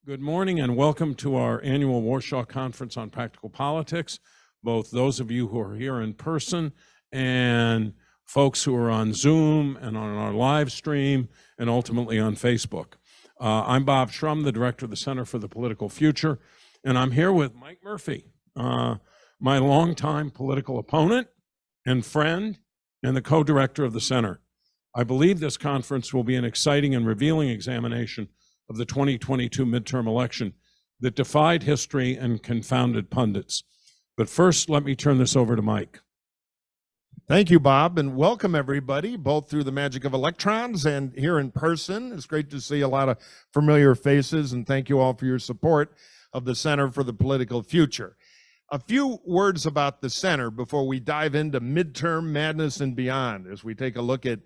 Good morning and welcome to our annual Warschaw Conference on Practical Politics, both those of you who are here in person and folks who are on Zoom and on our live stream and ultimately on Facebook. I'm Bob Shrum, the director of the Center for the Political Future, and I'm here with Mike Murphy, my longtime political opponent and friend and the co-director of the center. I believe this conference will be an exciting and revealing examination of the 2022 midterm election that defied history and confounded pundits. But first, let me turn this over to Mike. Thank you, Bob, and welcome everybody, both through the magic of electrons and here in person. It's great to see a lot of familiar faces, and thank you all for your support of the Center for the Political Future. A few words about the center before we dive into midterm madness and beyond, as we take a look at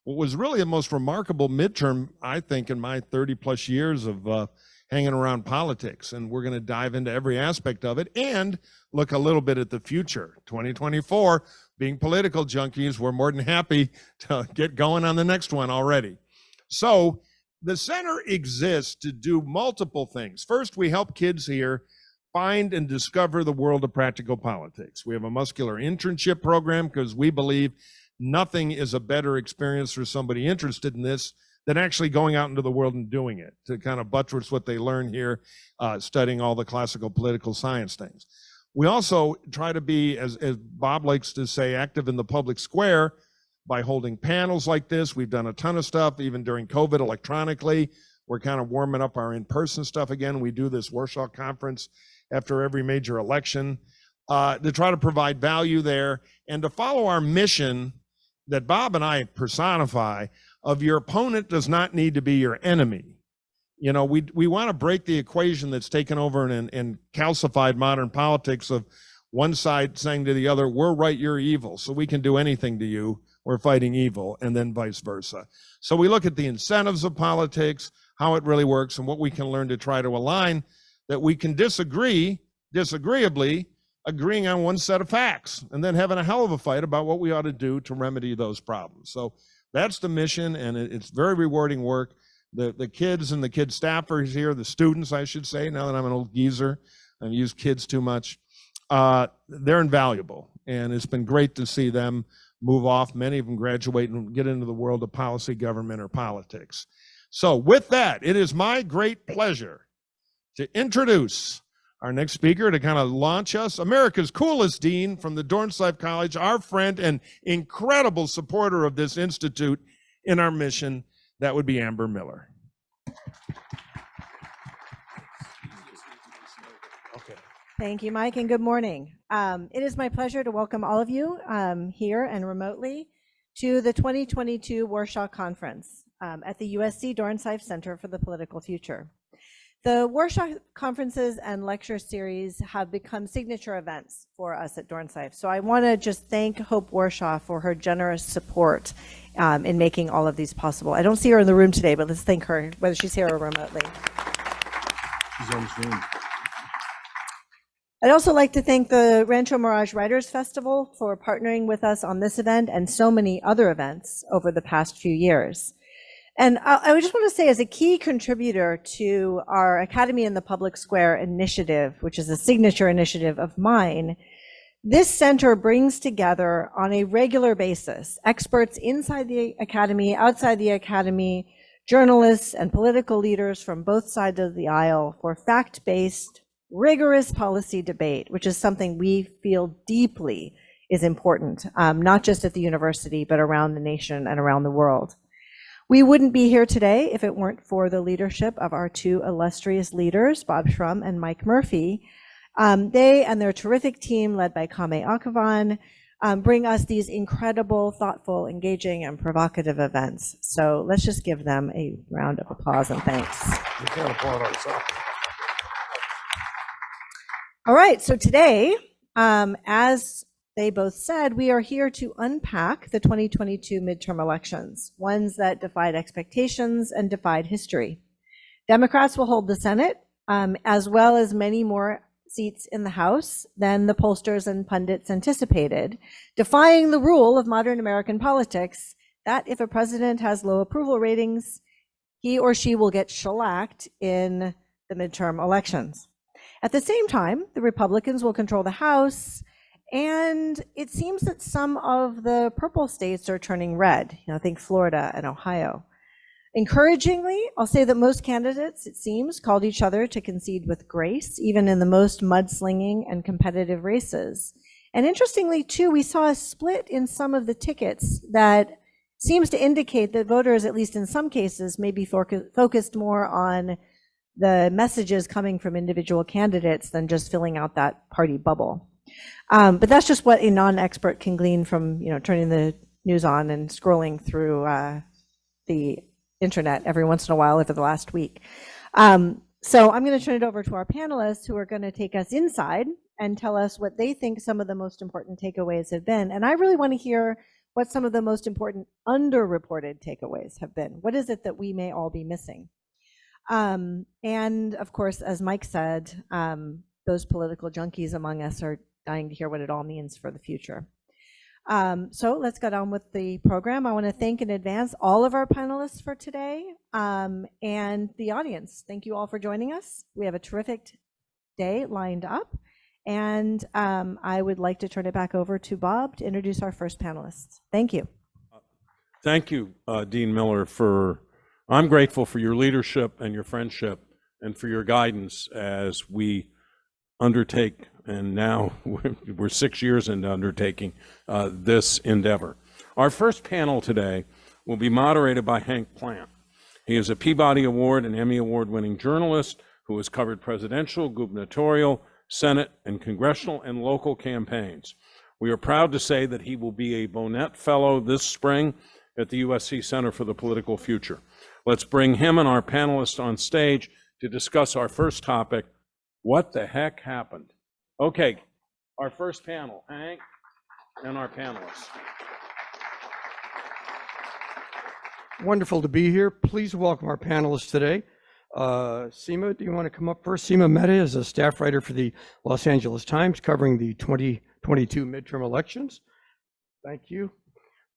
what was really the most remarkable midterm, I think, in my 30 plus years of hanging around politics. And we're going to dive into every aspect of it and look a little bit at the future. 2024, being political junkies, we're more than happy to get going on the next one already. So the center exists to do multiple things. First, we help kids here find and discover the world of practical politics. We have a muscular internship program because we believe nothing is a better experience for somebody interested in this than actually going out into the world and doing it, to kind of buttress what they learn here, studying all the classical political science things. We also try to be, as Bob likes to say, active in the public square by holding panels like this. We've done a ton of stuff, even during COVID, electronically. We're kind of warming up our in-person stuff again. We do this Warschaw Conference after every major election to try to provide value there and to follow our mission that Bob and I personify of your opponent does not need to be your enemy. You know, we want to break the equation that's taken over and calcified modern politics of one side saying to the other, we're right, you're evil, so we can do anything to you, we're fighting evil, and then vice versa. So we look at the incentives of politics, how it really works, and what we can learn to try to align that we can disagree, disagreeably, agreeing on one set of facts and then having a hell of a fight about what we ought to do to remedy those problems. So that's the mission, and it's very rewarding work. The kids and the kid staffers here, the students, I should say, now that I'm an old geezer, I've used kids too much, they're invaluable. And it's been great to see them move off. Many of them graduate and get into the world of policy, government, or politics. So with that, it is my great pleasure to introduce our next speaker to kind of launch us, America's coolest dean from the Dornsife College, our friend and incredible supporter of this institute in our mission. That would be Amber Miller. Okay. Thank you, Mike, and good morning. It is my pleasure to welcome all of you here and remotely to the 2022 Warschaw Conference at the USC Dornsife Center for the Political Future. The Warschaw Conferences and Lecture Series have become signature events for us at Dornsife. So I want to just thank Hope Warschaw for her generous support in making all of these possible. I don't see her in the room today, but let's thank her, whether she's here or remotely. She's on Zoom. I'd also like to thank the Rancho Mirage Writers Festival for partnering with us on this event and so many other events over the past few years. And I just want to say, as a key contributor to our Academy in the Public Square initiative, which is a signature initiative of mine, this center brings together on a regular basis experts inside the Academy, outside the Academy, journalists and political leaders from both sides of the aisle for fact-based, rigorous policy debate, which is something we feel deeply is important, not just at the university, but around the nation and around the world. We wouldn't be here today if it weren't for the leadership of our two illustrious leaders, Bob Shrum and Mike Murphy. They and their terrific team, led by Kame Akavan, bring us these incredible, thoughtful, engaging, and provocative events. So let's just give them a round of applause and thanks. We can't applaud ourselves. All right, so today, as they both said, we are here to unpack the 2022 midterm elections, ones that defied expectations and defied history. Democrats will hold the Senate, as well as many more seats in the House than the pollsters and pundits anticipated, defying the rule of modern American politics that if a president has low approval ratings, he or she will get shellacked in the midterm elections. At the same time, the Republicans will control the House, and it seems that some of the purple states are turning red. I think Florida and Ohio. Encouragingly, I'll say that most candidates, it seems, called each other to concede with grace, even in the most mudslinging and competitive races. And interestingly, too, we saw a split in some of the tickets that seems to indicate that voters, at least in some cases, may be focused more on the messages coming from individual candidates than just filling out that party bubble. But that's just what a non-expert can glean from turning the news on and scrolling through the internet every once in a while over the last week. So I'm going to turn it over to our panelists who are going to take us inside and tell us what they think some of the most important takeaways have been. And I really want to hear what some of the most important underreported takeaways have been. What is it that we may all be missing? And of course, as Mike said, those political junkies among us are dying to hear what it all means for the future. So let's get on with the program. I want to thank in advance all of our panelists for today and the audience. Thank you all for joining us. We have a terrific day lined up. And I would like to turn it back over to Bob to introduce our first panelists. Thank you. Thank you, Dean Miller, I'm grateful for your leadership and your friendship and for your guidance as we undertake, and now we're 6 years into undertaking this endeavor. Our first panel today will be moderated by Hank Plante. He is a Peabody Award and Emmy Award winning journalist who has covered presidential, gubernatorial, Senate, and congressional and local campaigns. We are proud to say that he will be a Bonnet Fellow this spring at the USC Center for the Political Future. Let's bring him and our panelists on stage to discuss our first topic, what the heck happened? Okay, our first panel, Hank and our panelists. Wonderful to be here. Please welcome our panelists today. Seema, do you want to come up first? Seema Mehta is a staff writer for the Los Angeles Times covering the 2022 midterm elections. Thank you.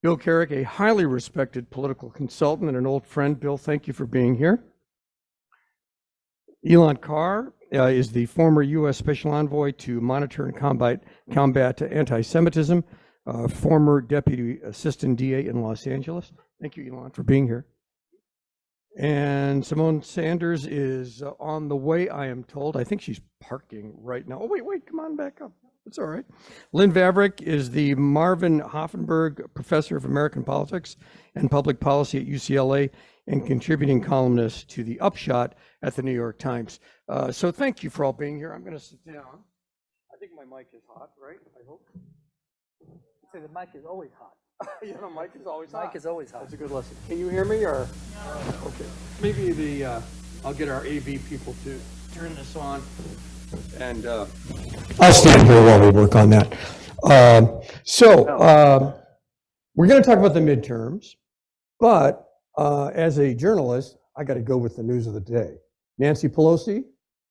Bill Carrick, a highly respected political consultant and an old friend. Bill, thank you for being here. Elon Carr is the former U.S. Special Envoy to monitor and combat anti-Semitism, former Deputy Assistant DA in Los Angeles. Thank you, Elon, for being here. And Simone Sanders is on the way, I am told. I think she's parking right now. Oh, wait, come on back up. It's all right. Lynn Vavreck is the Marvin Hoffenberg Professor of American Politics and Public Policy at UCLA and contributing columnist to The Upshot at the New York Times. So thank you for all being here. I'm going to sit down. I think my mic is hot, right? I hope. Say the mic is always hot. Yeah, the mic is always hot. Mic is always hot. That's a good lesson. Can you hear me or? No. Okay. Maybe I'll get our AV people to turn this on. And I'll stand here while we work on that. We're going to talk about the midterms, but as a journalist, I got to go with the news of the day. Nancy Pelosi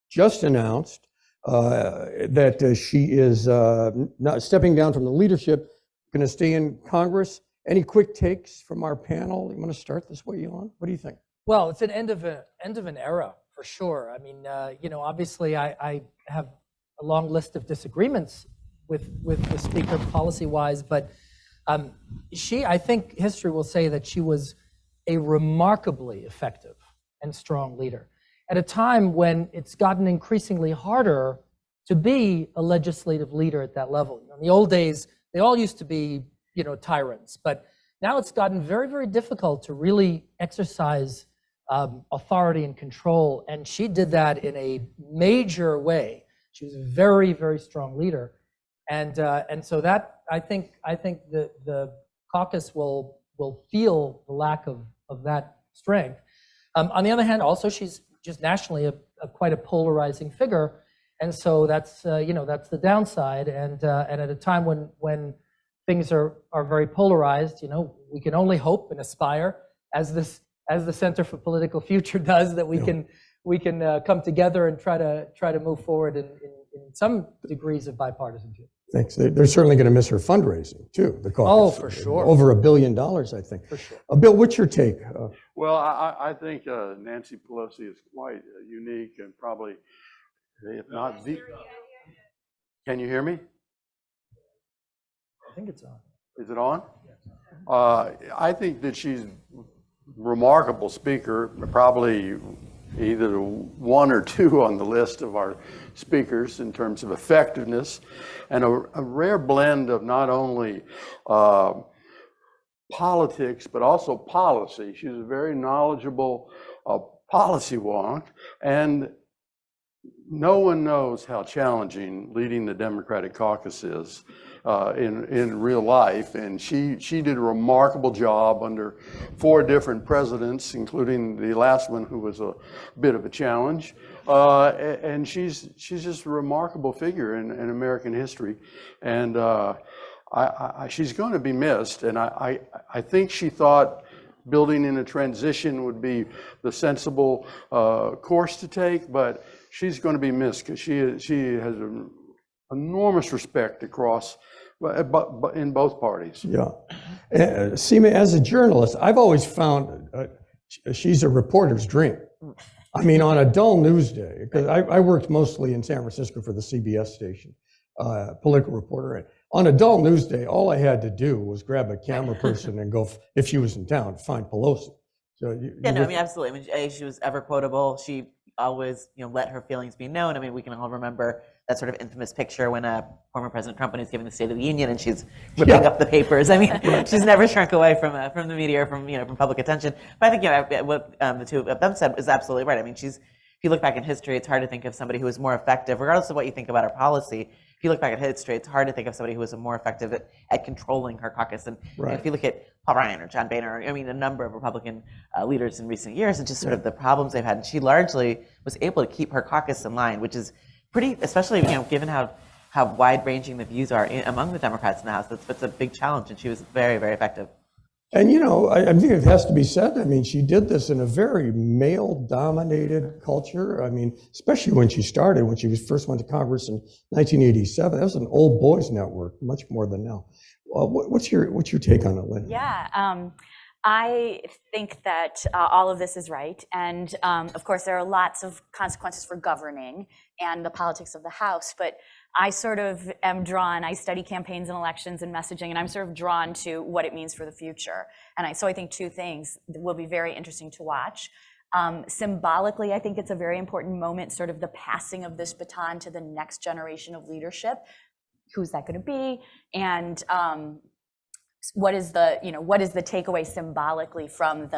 just announced that she is not stepping down from the leadership, going to stay in Congress. Any quick takes from our panel? You want to start this way, Elon? What do you think? Well, it's an end of an era for sure. I mean, obviously, I have a long list of disagreements with the speaker policy-wise, but I think history will say that she was a remarkably effective and strong leader at a time when it's gotten increasingly harder to be a legislative leader at that level. In the old days, they all used to be, tyrants, but now it's gotten very, very difficult to really exercise authority and control, and she did that in a major way. She was a very, very strong leader, and so that I think the caucus will feel the lack of that strength. On the other hand, also she's just nationally quite a polarizing figure, and so that's that's the downside. And at a time when things are very polarized, we can only hope and aspire, as the Center for Political Future does, that we can come together and try to move forward in some degrees of bipartisanship. Thanks. They're certainly going to miss her fundraising too. The caucus. Oh, for sure. Over $1 billion, I think. For sure. Bill, what's your take? Well, I think Nancy Pelosi is quite unique and probably, if not the. Can you hear me? I think it's on. Is it on? I think that she's a remarkable speaker, probably either one or two on the list of our speakers in terms of effectiveness, and a rare blend of not only politics, but also policy. She's a very knowledgeable policy wonk, and no one knows how challenging leading the Democratic caucus is in real life. And she did a remarkable job under 4 different presidents, including the last one, who was a bit of a challenge. And she's just a remarkable figure in American history. And she's going to be missed. And I think she thought building in a transition would be the sensible course to take, but she's going to be missed because she has an enormous respect across, but in both parties. Yeah. Seema, as a journalist, I've always found she's a reporter's dream. I mean, on a dull news day, because I worked mostly in San Francisco for the CBS station, political reporter. On a dull news day, all I had to do was grab a camera person and go, if she was in town, find Pelosi. So I mean, absolutely. I mean, she was ever quotable. She always, let her feelings be known. I mean, we can all remember that sort of infamous picture when former President Trump was giving the State of the Union and she's ripping up the papers. I mean, she's never shrunk away from the media or from public attention. But I think what the two of them said is absolutely right. I mean, if you look back in history, it's hard to think of somebody who was more effective, regardless of what you think about her policy. If you look back at history, it's hard to think of somebody who was more effective at controlling her caucus. And if you look at Paul Ryan or John Boehner, I mean, a number of Republican leaders in recent years, and just sort of the problems they've had. And she largely was able to keep her caucus in line, which is pretty, especially given how wide-ranging the views are among the Democrats in the House. That's a big challenge, and she was very, very effective. And I think it has to be said, I mean, she did this in a very male-dominated culture. I mean, especially when she started, when she first went to Congress in 1987. That was an old boys network, much more than now. What's your take on it, Lynn? Yeah, I think that all of this is right. And of course, there are lots of consequences for governing and the politics of the House, but I sort of am drawn, I study campaigns and elections and messaging, and I'm sort of drawn to what it means for the future. And so I think 2 things will be very interesting to watch. Symbolically, I think it's a very important moment, sort of the passing of this baton to the next generation of leadership. Who's that going to be? And what is the takeaway symbolically from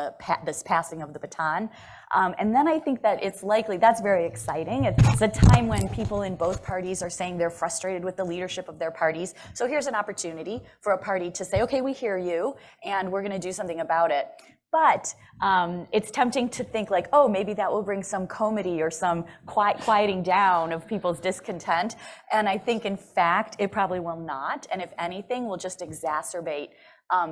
this passing of the baton? And then I think that it's likely, that's very exciting. It's a time when people in both parties are saying they're frustrated with the leadership of their parties. So here's an opportunity for a party to say, okay, we hear you, and we're going to do something about it. But it's tempting to think like, oh, maybe that will bring some comity or some quieting down of people's discontent. And I think, in fact, it probably will not. And if anything, will just exacerbate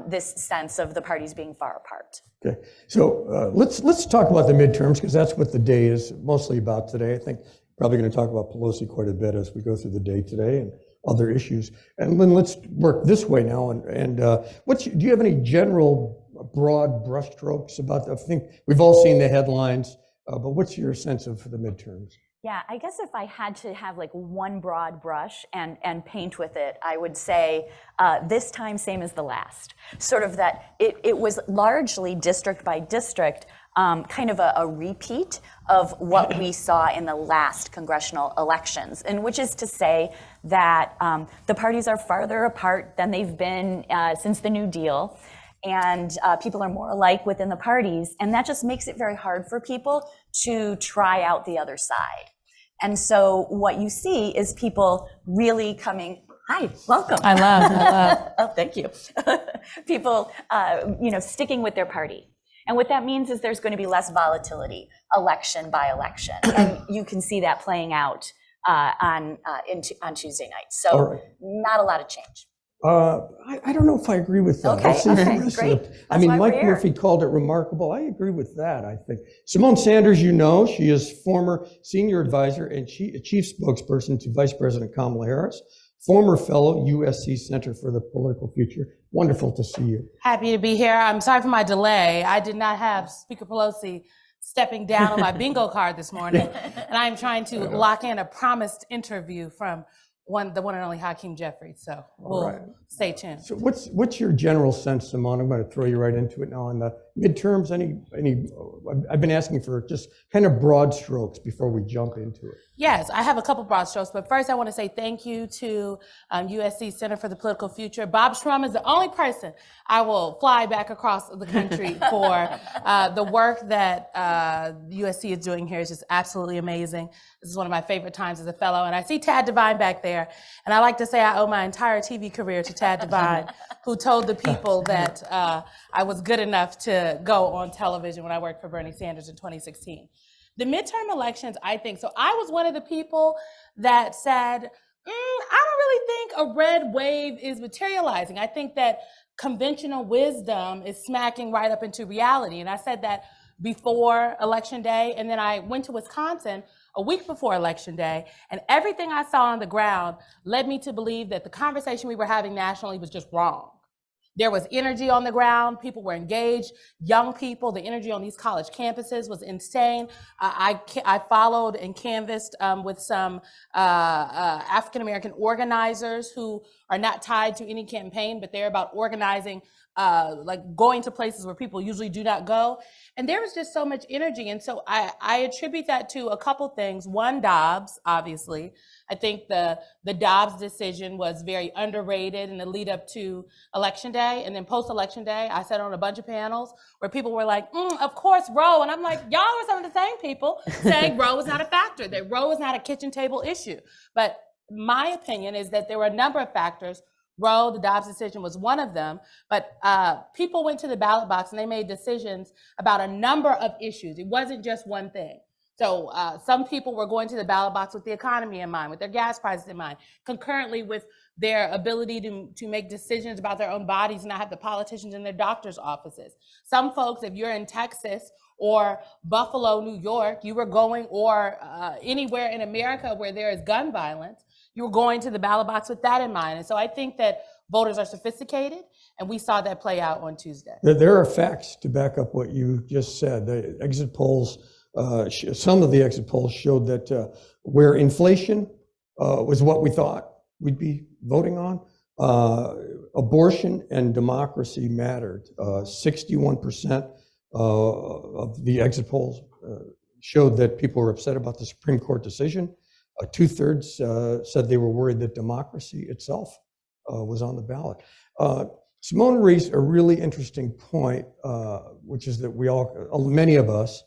this sense of the parties being far apart. Okay, so let's talk about the midterms, because that's what the day is mostly about today. I think probably going to talk about Pelosi quite a bit as we go through the day today and other issues. And Lynn, let's work this way now. And do you have any general broad brushstrokes about that? I think we've all seen the headlines, but what's your sense of the midterms? Yeah, I guess if I had to have like one broad brush and paint with it, I would say this time same as the last. Sort of that it was largely district by district, kind of a repeat of what we saw in the last congressional elections, and which is to say that the parties are farther apart than they've been since the New Deal. And people are more alike within the parties, and that just makes it very hard for people to try out the other side. And so what you see is people really coming, hi, welcome. I love. Oh, thank you. People, sticking with their party. And what that means is there's going to be less volatility, election by election. And you can see that playing out on Tuesday night. So not a lot of change. I don't know if I agree with that. Okay, great. I mean, Mike Murphy called it remarkable. I agree with that, I think. Simone Sanders, she is former senior advisor and chief spokesperson to Vice President Kamala Harris, former fellow USC Center for the Political Future. Wonderful to see you. Happy to be here. I'm sorry for my delay. I did not have Speaker Pelosi stepping down on my bingo card this morning, and I'm trying to lock in a promised interview from the one and only Hakeem Jeffries. So we'll stay tuned. So what's your general sense, Simone? I'm going to throw you right into it now on the midterms. I've been asking for just kind of broad strokes before we jump into it. Yes, I have a couple broad strokes, but first I want to say thank you to USC Center for the Political Future. Bob Shrum is the only person I will fly back across the country for. The work that USC is doing here is just absolutely amazing. This is one of my favorite times as a fellow, and I see Tad Devine back there, and I like to say I owe my entire TV career to Tad Devine, who told the people that I was good enough to go on television when I worked for Bernie Sanders in 2016. The midterm elections, I think, so I was one of the people that said, I don't really think a red wave is materializing. I think that conventional wisdom is smacking right up into reality. And I said that before Election Day, and then I went to Wisconsin a week before Election Day, and everything I saw on the ground led me to believe that the conversation we were having nationally was just wrong. There was energy on the ground. People were engaged. Young people, the energy on these college campuses was insane. I followed and canvassed with some African-American organizers who are not tied to any campaign, but they're about organizing, like going to places where people usually do not go. And there was just so much energy. And so I attribute that to a couple things. One, Dobbs, obviously. I think the Dobbs decision was very underrated in the lead up to Election Day. And then post-Election Day, I sat on a bunch of panels where people were like, of course, Roe. And I'm like, y'all are some of the same people saying Roe is not a factor, that Roe is not a kitchen table issue. But my opinion is that there were a number of factors. Roe, the Dobbs decision was one of them, but people went to the ballot box and they made decisions about a number of issues. It wasn't just one thing. So some people were going to the ballot box with the economy in mind, with their gas prices in mind, concurrently with their ability to make decisions about their own bodies and not have the politicians in their doctor's offices. Some folks, if you're in Texas or Buffalo, New York, you were going, or anywhere in America where there is gun violence, you were going to the ballot box with that in mind. And so I think that voters are sophisticated, and we saw that play out on Tuesday. There are facts to back up what you just said. The exit polls, some of the exit polls showed that where inflation was what we thought we'd be voting on, abortion and democracy mattered. 61% of the exit polls showed that people were upset about the Supreme Court decision. 2/3 said they were worried that democracy itself was on the ballot. Simone raised a really interesting point, which is that many of us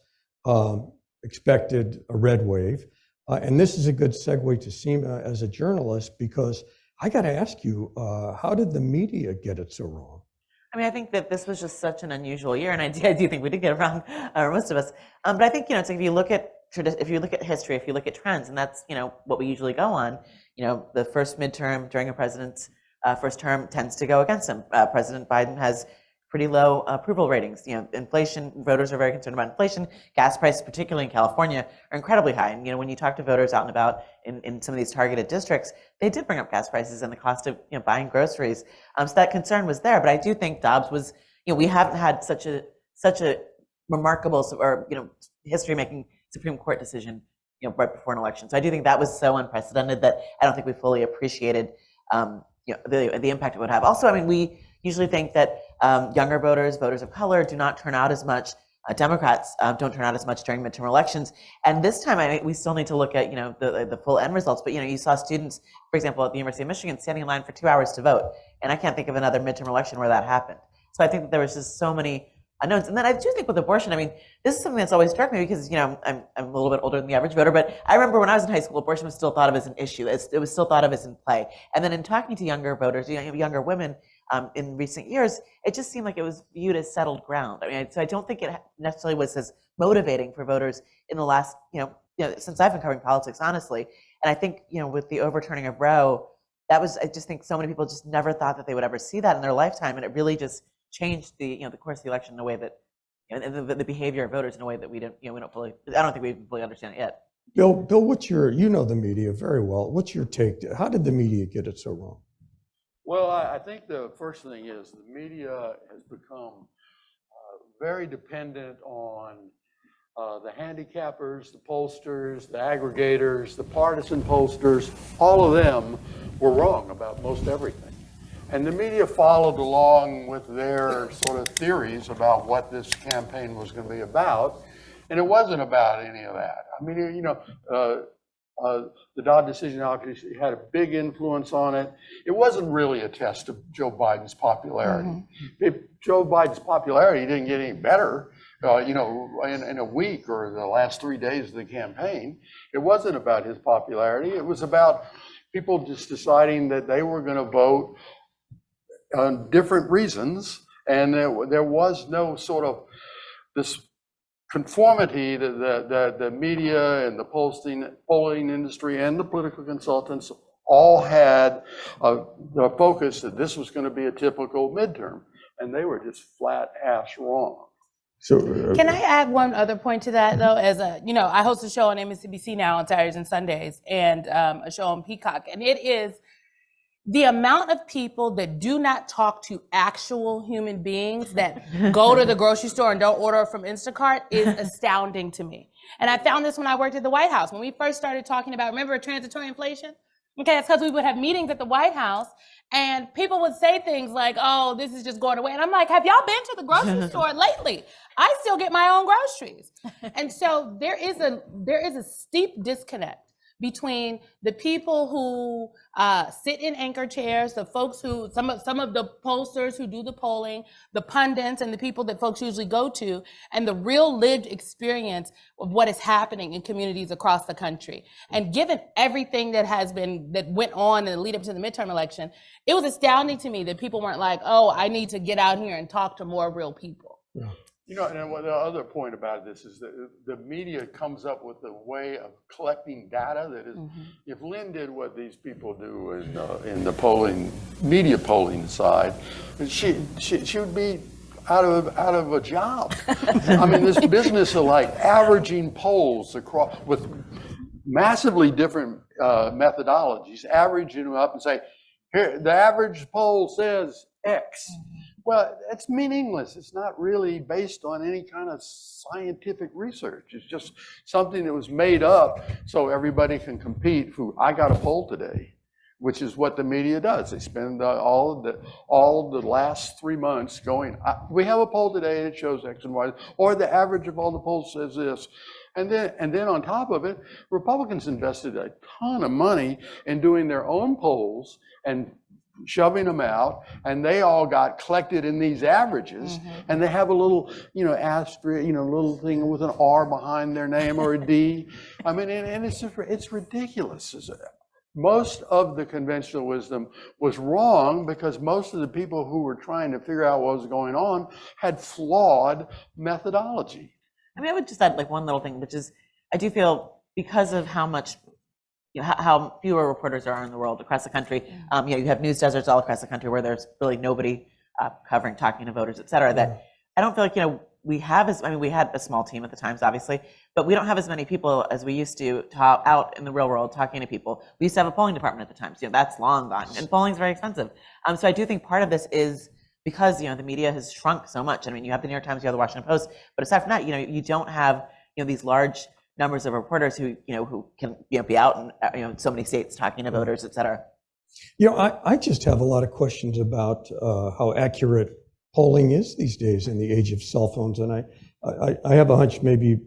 expected a red wave. And this is a good segue to Seema as a journalist, because I got to ask you, how did the media get it so wrong? I mean, I think that this was just such an unusual year, and I do think we did get it wrong, or most of us. But I think, so if you look at history, if you look at trends, and that's, what we usually go on, the first midterm during a president's first term tends to go against him. President Biden has pretty low approval ratings. Inflation, voters are very concerned about inflation. Gas prices, particularly in California, are incredibly high. And, when you talk to voters out and about in some of these targeted districts, they did bring up gas prices and the cost of, buying groceries. So that concern was there. But I do think Dobbs was, we haven't had such a remarkable or, history-making Supreme Court decision, right before an election. So I do think that was so unprecedented that I don't think we fully appreciated, the impact it would have. Also, I mean, we usually think that younger voters of color do not turn out as much. Democrats don't turn out as much during midterm elections. And this time, I think we still need to look at, the full end results. But, you saw students, for example, at the University of Michigan standing in line for 2 hours to vote. And I can't think of another midterm election where that happened. So I think that there was just so many unknowns. And then I do think with abortion, I mean, this is something that's always struck me because, I'm a little bit older than the average voter, but I remember when I was in high school, abortion was still thought of as an issue. It was still thought of as in play. And then in talking to younger voters, younger women in recent years, it just seemed like it was viewed as settled ground. I mean, so I don't think it necessarily was as motivating for voters in the last, since I've been covering politics, honestly. And I think, with the overturning of Roe, I just think so many people just never thought that they would ever see that in their lifetime. And it really just changed the course of the election in a way that, and the behavior of voters in a way that we don't fully, I don't think we fully understand it yet. Bill, what's your, you know the media very well. What's your take? How did the media get it so wrong? Well, I think the first thing is the media has become very dependent on the handicappers, the pollsters, the aggregators, the partisan pollsters. All of them were wrong about most everything. And the media followed along with their sort of theories about what this campaign was going to be about. And it wasn't about any of that. I mean, you know, the Dodd decision obviously had a big influence on it. It wasn't really a test of Joe Biden's popularity. Joe Biden's popularity didn't get any better, you know, in a week or the last 3 days of the campaign. It wasn't about his popularity. It was about people just deciding that they were going to vote on different reasons, and there was no sort of this conformity that the media and the polling industry and the political consultants all had the focus that this was going to be a typical midterm, and they were just flat ass wrong. So Can I add one other point to that, though? As a, you know, I host a show on MSNBC now on Saturdays and Sundays, and a show on Peacock, and it is the amount of people that do not talk to actual human beings that go to the grocery store and don't order from Instacart is astounding to me. And I found this when I worked at the White House. When we first started talking about, remember transitory inflation? Okay, that's because we would have meetings at the White House and people would say things like, oh, this is just going away. And I'm like, have y'all been to the grocery store lately? I still get my own groceries. And so there is a steep disconnect between the people who sit in anchor chairs, the folks who, some of the pollsters who do the polling, the pundits and the people that folks usually go to, and the real lived experience of what is happening in communities across the country. And given everything that went on in the lead up to the midterm election, it was astounding to me that people weren't like, oh, I need to get out here and talk to more real people. Yeah. You know, and the other point about this is that the media comes up with a way of collecting data that is, if Lynn did what these people do in the polling, media polling side, she would be out of a job. I mean, this business of like averaging polls across with massively different methodologies, averaging them up and say, here, the average poll says X. Well, it's meaningless. It's not really based on any kind of scientific research. It's just something that was made up so everybody can compete. I got a poll today, which is what the media does. They spend all the last 3 months going, we have a poll today that shows X and Y, or the average of all the polls says this. And then on top of it, Republicans invested a ton of money in doing their own polls and shoving them out, and they all got collected in these averages, and they have a little, asterisk, little thing with an R behind their name or a D. I mean, and it's ridiculous. Most of the conventional wisdom was wrong because most of the people who were trying to figure out what was going on had flawed methodology. I mean, I would just add like one little thing, which is I do feel because of how much how fewer reporters there are in the world across the country. You have news deserts all across the country where there's really nobody covering, talking to voters, et cetera. That I don't feel like, we had a small team at the Times, obviously, but we don't have as many people as we used to out in the real world talking to people. We used to have a polling department at the Times. That's long gone, and polling's very expensive. So I do think part of this is because, the media has shrunk so much. I mean, you have the New York Times, you have the Washington Post, but aside from that, you don't have, these large numbers of reporters who can be out in so many states talking to voters, et cetera. I just have a lot of questions about how accurate polling is these days in the age of cell phones, and I have a hunch maybe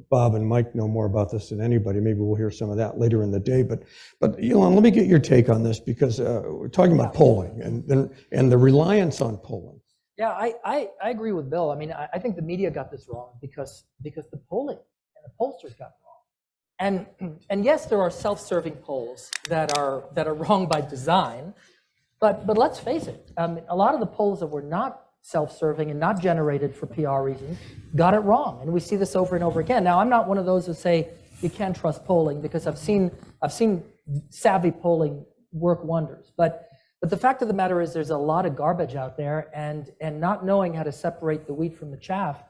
Bob and Mike know more about this than anybody. Maybe we'll hear some of that later in the day. But Elon, let me get your take on this because we're talking about polling and the reliance on polling. Yeah, I agree with Bill. I mean, I think the media got this wrong because the polling and the pollsters got it wrong. And yes, there are self-serving polls that are wrong by design, but let's face it, a lot of the polls that were not self-serving and not generated for PR reasons got it wrong, and we see this over and over again. Now, I'm not one of those who say you can't trust polling because I've seen savvy polling work wonders, but the fact of the matter is there's a lot of garbage out there, and not knowing how to separate the wheat from the chaff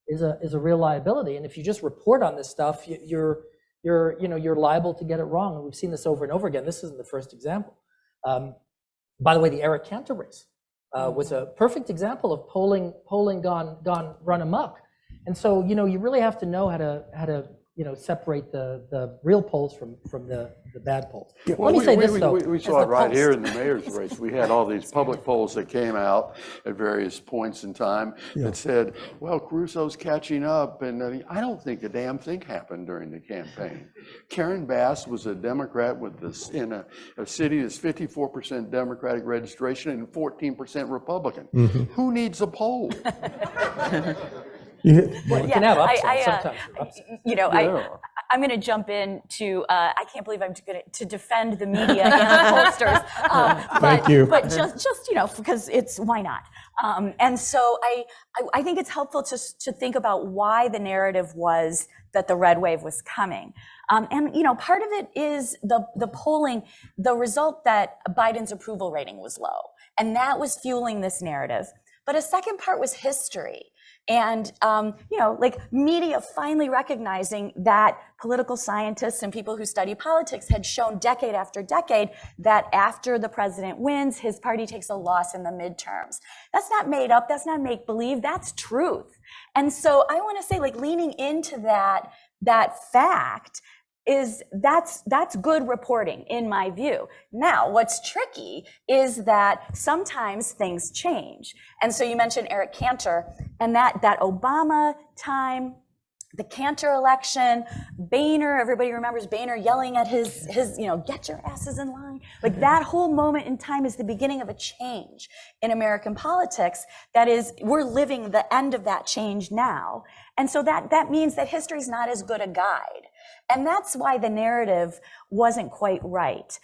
is a real liability. And if you just report on this stuff, you're you're liable to get it wrong. And we've seen this over and over again. This isn't the first example. By the way, the Eric Cantor race was a perfect example of polling gone run amok. And so, you really have to know how to separate the real polls from the bad polls. Let me say this, though. We saw it right here in the mayor's race. We had all these public polls that came out at various points in time that said, well, Caruso's catching up. And I don't think a damn thing happened during the campaign. Karen Bass was a Democrat in a city that's 54% Democratic registration and 14% Republican. Who needs a poll? You can have upside sometimes. I'm going to jump in to, I can't believe I'm going to defend the media and the pollsters. Thank you. But just because why not? And so I think it's helpful to think about why the narrative was that the red wave was coming. And part of it is the polling, the result that Biden's approval rating was low. And that was fueling this narrative. But a second part was history. And, media finally recognizing that political scientists and people who study politics had shown decade after decade that after the president wins, his party takes a loss in the midterms. That's not made up. That's not make believe. That's truth. And so I want to say, leaning into that fact that's good reporting in my view. Now, what's tricky is that sometimes things change. And so you mentioned Eric Cantor and that Obama time, the Cantor election, Boehner, everybody remembers Boehner yelling at his get your asses in line. That whole moment in time is the beginning of a change in American politics. That is, we're living the end of that change now. And so that means that history is not as good a guide. And that's why the narrative wasn't quite right.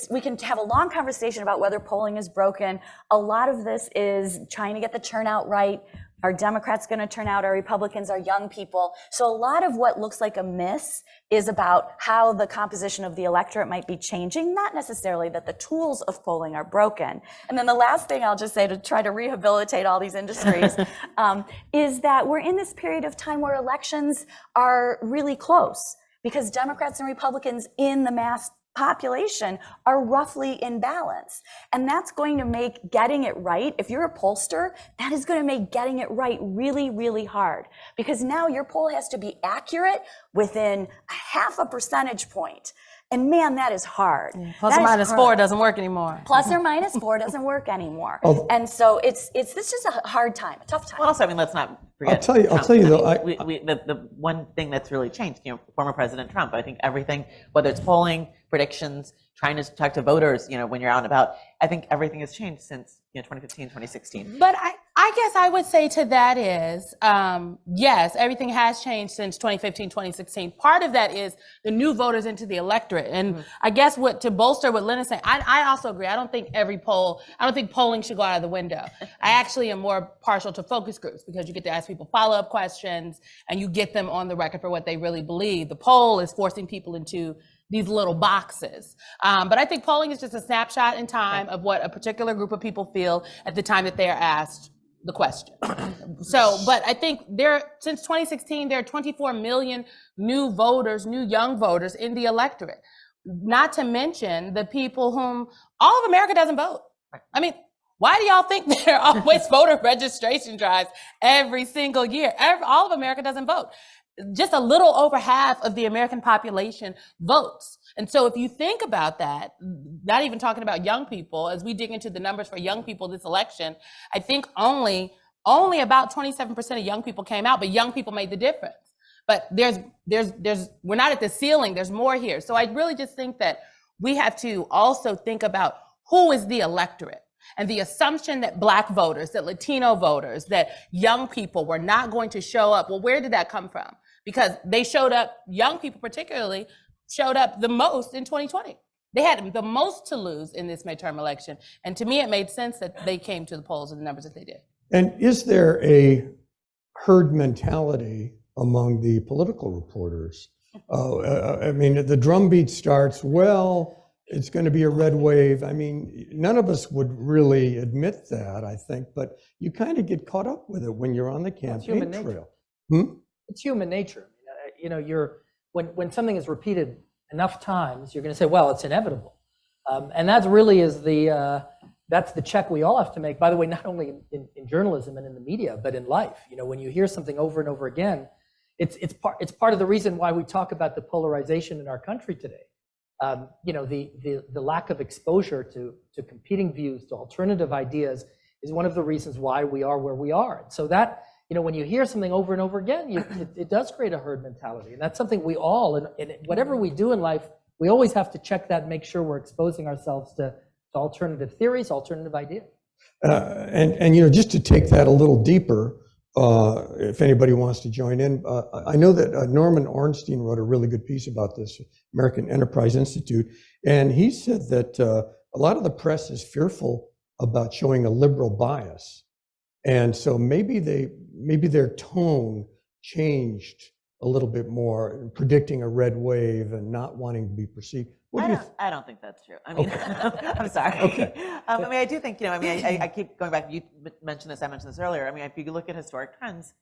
We can have a long conversation about whether polling is broken. A lot of this is trying to get the turnout right. Are Democrats going to turn out? Are Republicans? Are young people? So a lot of what looks like a miss is about how the composition of the electorate might be changing, not necessarily that the tools of polling are broken. And then the last thing I'll just say to try to rehabilitate all these industries is that we're in this period of time where elections are really close because Democrats and Republicans in the mass population are roughly in balance. And that's going to make getting it right, if you're a pollster, that is going to make getting it right really, really hard. Because now your poll has to be accurate within a half a percentage point. And man, that is hard. Plus or minus 4 doesn't work anymore. Plus or minus 4 doesn't work anymore. And so this is a hard time, a tough time. Well, also, let's not forget. I'll tell you though. The one thing that's really changed, former President Trump. I think everything, whether it's polling, predictions, trying to talk to voters, when you're out and about, I think everything has changed since 2015, 2016. But I guess I would say to that is, yes, everything has changed since 2015, 2016. Part of that is the new voters into the electorate. And I guess to bolster what Lynn is saying, I also agree. I don't think polling should go out of the window. I actually am more partial to focus groups because you get to ask people follow-up questions and you get them on the record for what they really believe. The poll is forcing people into these little boxes. But I think polling is just a snapshot in time of what a particular group of people feel at the time that they are asked the question. But I think since 2016, there are 24 million new young voters in the electorate. Not to mention the people whom all of America doesn't vote. Why do y'all think there are always voter registration drives every single year? All of America doesn't vote. Just a little over half of the American population votes. And so if you think about that, not even talking about young people, as we dig into the numbers for young people this election, I think only about 27% of young people came out, but young people made the difference. But we're not at the ceiling, there's more here. So I really just think that we have to also think about who is the electorate. And the assumption that Black voters, that Latino voters, that young people were not going to show up. Well, where did that come from? Because they showed up, young people particularly, showed up the most in 2020. They had the most to lose in this midterm election. And to me, it made sense that they came to the polls with the numbers that they did. And is there a herd mentality among the political reporters? The drumbeat starts, it's going to be a red wave. None of us would really admit that, I think, but you kind of get caught up with it when you're on the campaign trail. It's human nature. when something is repeated enough times, you're going to say, well, it's inevitable. And that really is that's the check we all have to make, by the way, not only in journalism and in the media, but in life. You know, when you hear something over and over again, it's part of the reason why we talk about the polarization in our country today. You know, the lack of exposure to competing views, to alternative ideas, is one of the reasons why we are where we are. And so that, you know, when you hear something over and over again, it does create a herd mentality. And that's something we all, in whatever we do in life, we always have to check that and make sure we're exposing ourselves to alternative theories, alternative ideas. And you know, just to take that a little deeper, if anybody wants to join in, I know that Norman Ornstein wrote a really good piece about this, American Enterprise Institute, and he said that a lot of the press is fearful about showing a liberal bias, and so maybe their tone changed a little bit more in predicting a red wave and not wanting to be perceived. I don't think that's true. I mean, okay. I'm sorry. Okay. I mean, I do think, you know, I mean, I keep going back. You mentioned this, I mentioned this earlier. I mean, if you look at historic trends,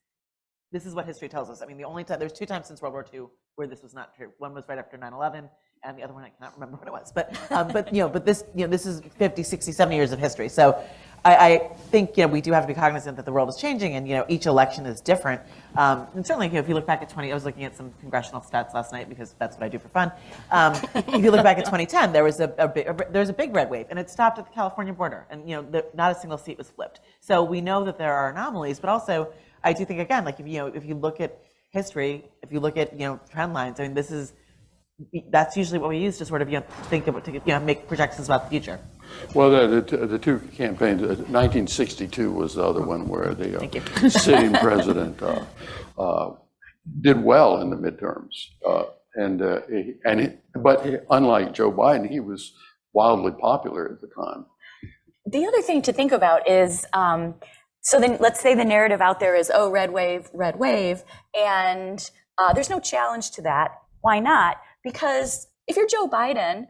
this is what history tells us. I mean, the only time, there's 2 times since World War II where this was not true. One was right after 9/11, and the other one I cannot remember what it was. But this, you know, this is 50, 60, 70 years of history. So I think, you know, we do have to be cognizant that the world is changing, and, you know, each election is different. And certainly, you know, if you look back at I was looking at some congressional stats last night because that's what I do for fun. If you look back at 2010, there was a big red wave, and it stopped at the California border, and, you know, not a single seat was flipped. So we know that there are anomalies, but also I do think, again, like, if you look at history, if you look at, you know, trend lines, I mean, that's usually what we use to sort of, you know, think about, you know, make projections about the future. Well, the 2 campaigns, 1962 was the other one where the sitting president did well in the midterms, but unlike Joe Biden, he was wildly popular at the time. The other thing to think about is, so then let's say the narrative out there is, oh, red wave, and there's no challenge to that. Why not? Because if you're Joe Biden,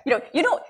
you don't,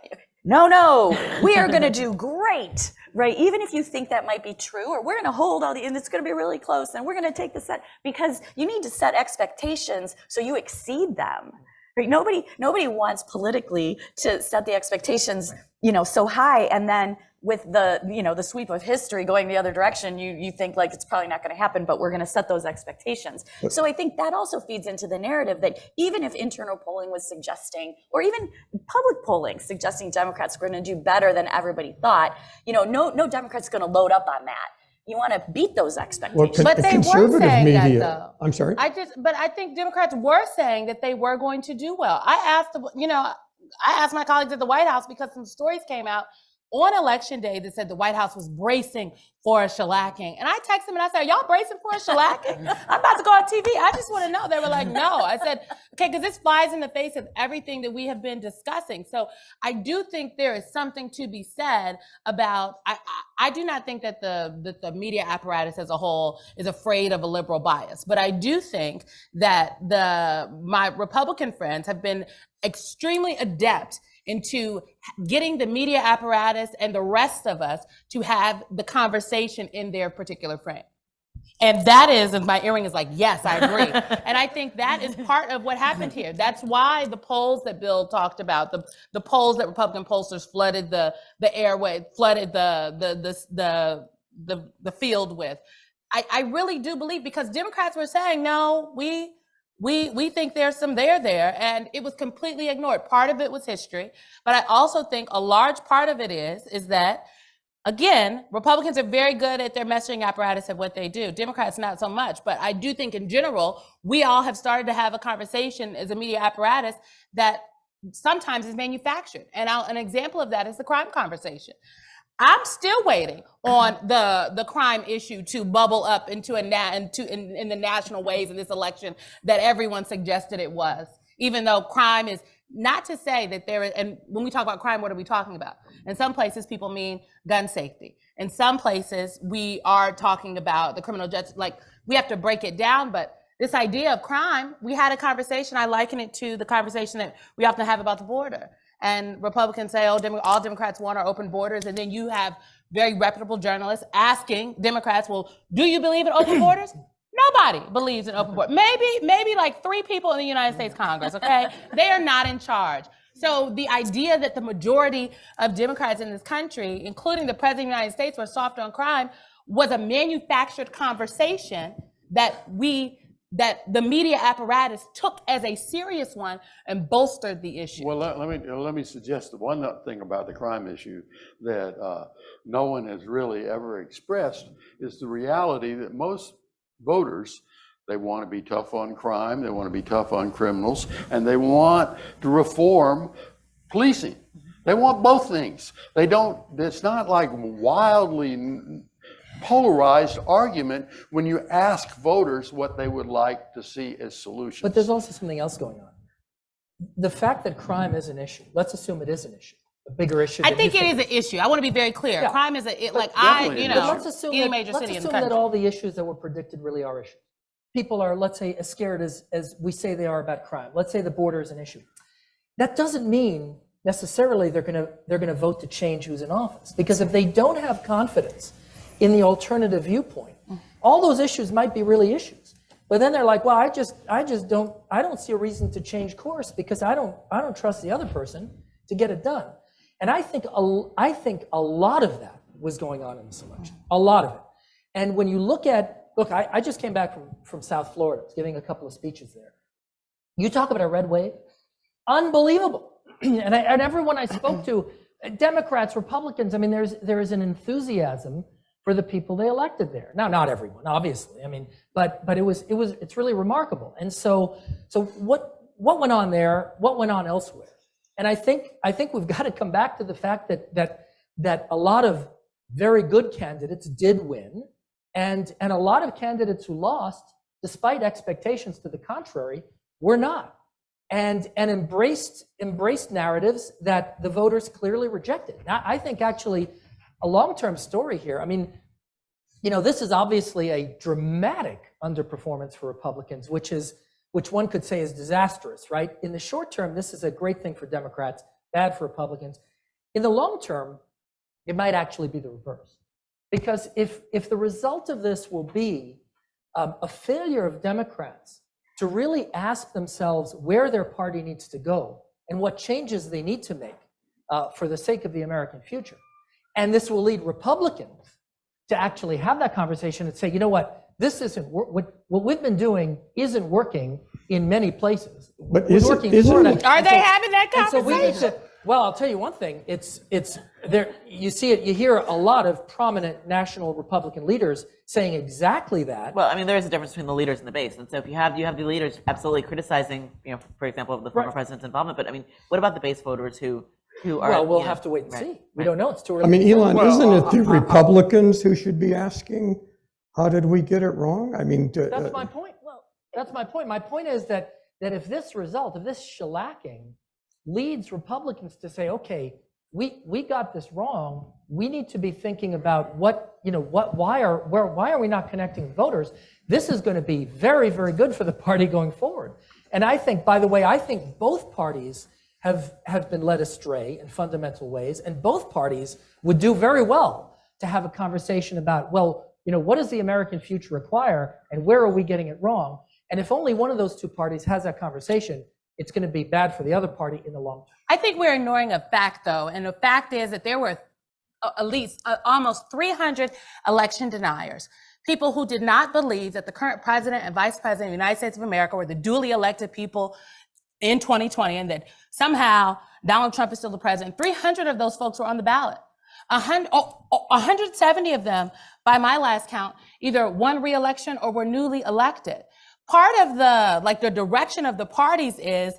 no, we are going to do great, right? Even if you think that might be true, or we're going to hold and it's going to be really close, and we're going to take the set, because you need to set expectations so you exceed them. Right? Nobody wants politically to set the expectations, you know, so high, and then with the, you know, the sweep of history going the other direction, you think like it's probably not going to happen, but we're going to set those expectations. So I think that also feeds into the narrative that even if internal polling was suggesting, or even public polling suggesting Democrats were going to do better than everybody thought, you know, no Democrat's going to load up on that. You want to beat those expectations. But they were saying media, that, though. I'm sorry? But I think Democrats were saying that they were going to do well. I asked my colleagues at the White House, because some stories came out on election day that said the White House was bracing for a shellacking. And I texted them and I said, are y'all bracing for a shellacking? I'm about to go on TV. I just want to know. They were like, no. I said, okay, because this flies in the face of everything that we have been discussing. So I do think there is something to be said about, I do not think that the media apparatus as a whole is afraid of a liberal bias. But I do think that my Republican friends have been extremely adept into getting the media apparatus and the rest of us to have the conversation in their particular frame. And that is, and my earring is like, yes, I agree. And I think that is part of what happened here. That's why the polls that Bill talked about, the polls that Republican pollsters flooded the airway, flooded the field with. I really do believe, because Democrats were saying, no, we think there's some there, and it was completely ignored. Part of it was history, but I also think a large part of it is that, again, Republicans are very good at their messaging apparatus of what they do. Democrats, not so much. But I do think in general, we all have started to have a conversation as a media apparatus that sometimes is manufactured. And an example of that is the crime conversation. I'm still waiting on the crime issue to bubble up into in the national waves in this election that everyone suggested it was. Even though crime is, not to say that there is, and when we talk about crime, what are we talking about? In some places, people mean gun safety. In some places, we are talking about the criminal justice, like we have to break it down, but this idea of crime, we had a conversation, I liken it to the conversation that we often have about the border. And Republicans say, oh, all Democrats want are open borders. And then you have very reputable journalists asking Democrats, well, do you believe in open borders? Nobody believes in open borders. Maybe like 3 people in the United States Congress, okay? They are not in charge. So the idea that the majority of Democrats in this country, including the President of the United States, were soft on crime was a manufactured conversation that the media apparatus took as a serious one and bolstered the issue. Well, let me suggest one thing about the crime issue that no one has really ever expressed is the reality that most voters, they want to be tough on crime, they want to be tough on criminals, and they want to reform policing. They want both things. They don't, it's not like wildly polarized argument when you ask voters what they would like to see as solutions. But there's also something else going on. The fact that crime is an issue, let's assume it is an issue, a bigger issue. I think it is an issue. I want to be very clear. Yeah. Crime is a, But let's assume any that, major city in the that country. all the issues that were predicted really are issues. People are, let's say, as scared as we say they are about crime. Let's say the border is an issue. That doesn't mean necessarily they're gonna vote to change who's in office, because if they don't have confidence in the alternative viewpoint, all those issues might be really issues. But then they're like, well, I don't see a reason to change course because I don't trust the other person to get it done. And I think a lot of that was going on in this election, a lot of it. And when you look, I just came back from South Florida, I was giving a couple of speeches there. You talk about a red wave, unbelievable. And everyone I spoke to, Democrats, Republicans, I mean, there is an enthusiasm for the people they elected there. Now, not everyone, obviously. I mean, but it's really remarkable. And so what went on there? What went on elsewhere? And I think we've got to come back to the fact that a lot of very good candidates did win, and a lot of candidates who lost, despite expectations to the contrary, were not, and embraced narratives that the voters clearly rejected. Now, I think actually a long-term story here. I mean, this is obviously a dramatic underperformance for Republicans, which one could say is disastrous, right? In the short term, this is a great thing for Democrats, bad for Republicans. In the long term, it might actually be the reverse. Because if the result of this will be a failure of Democrats to really ask themselves where their party needs to go and what changes they need to make for the sake of the American future, and this will lead Republicans to actually have that conversation and say, you know what, this isn't what we've been doing isn't working in many places. But It's working in Florida. Are they having that And so we need conversation? to, well, I'll tell you one thing. It's there. You see it. You hear a lot of prominent national Republican leaders saying exactly that. Well, I mean, there is a difference between the leaders and the base. And so if you have the leaders absolutely criticizing, for example, the former president's involvement, but I mean, what about the base voters who are? Well, we'll have to wait and see. We don't know. It's too early. I mean, Elon, isn't it the Republicans who should be asking, how did we get it wrong? I mean, That's my point. Well, that's my point. My point is that if this shellacking leads Republicans to say, okay, we got this wrong. We need to be thinking about why are we not connecting with voters? This is going to be very, very good for the party going forward. And I think, by the way, both parties have been led astray in fundamental ways, and both parties would do very well to have a conversation about, well, what does the American future require, and where are we getting it wrong? And if only one of those two parties has that conversation, it's going to be bad for the other party in the long term. I think we're ignoring a fact, though, and the fact is that there were at least almost 300 election deniers, people who did not believe that the current president and vice president of the United States of America were the duly elected people in 2020, and that somehow Donald Trump is still the president. 300 of those folks were on the ballot. 170 of them, by my last count, either won re-election or were newly elected. Part of the direction of the parties is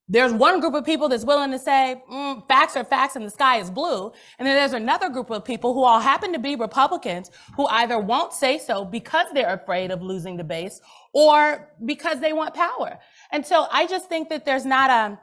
there's one group of people that's willing to say, facts are facts and the sky is blue. And then there's another group of people who all happen to be Republicans who either won't say so because they're afraid of losing the base or because they want power. And so I just think that there's not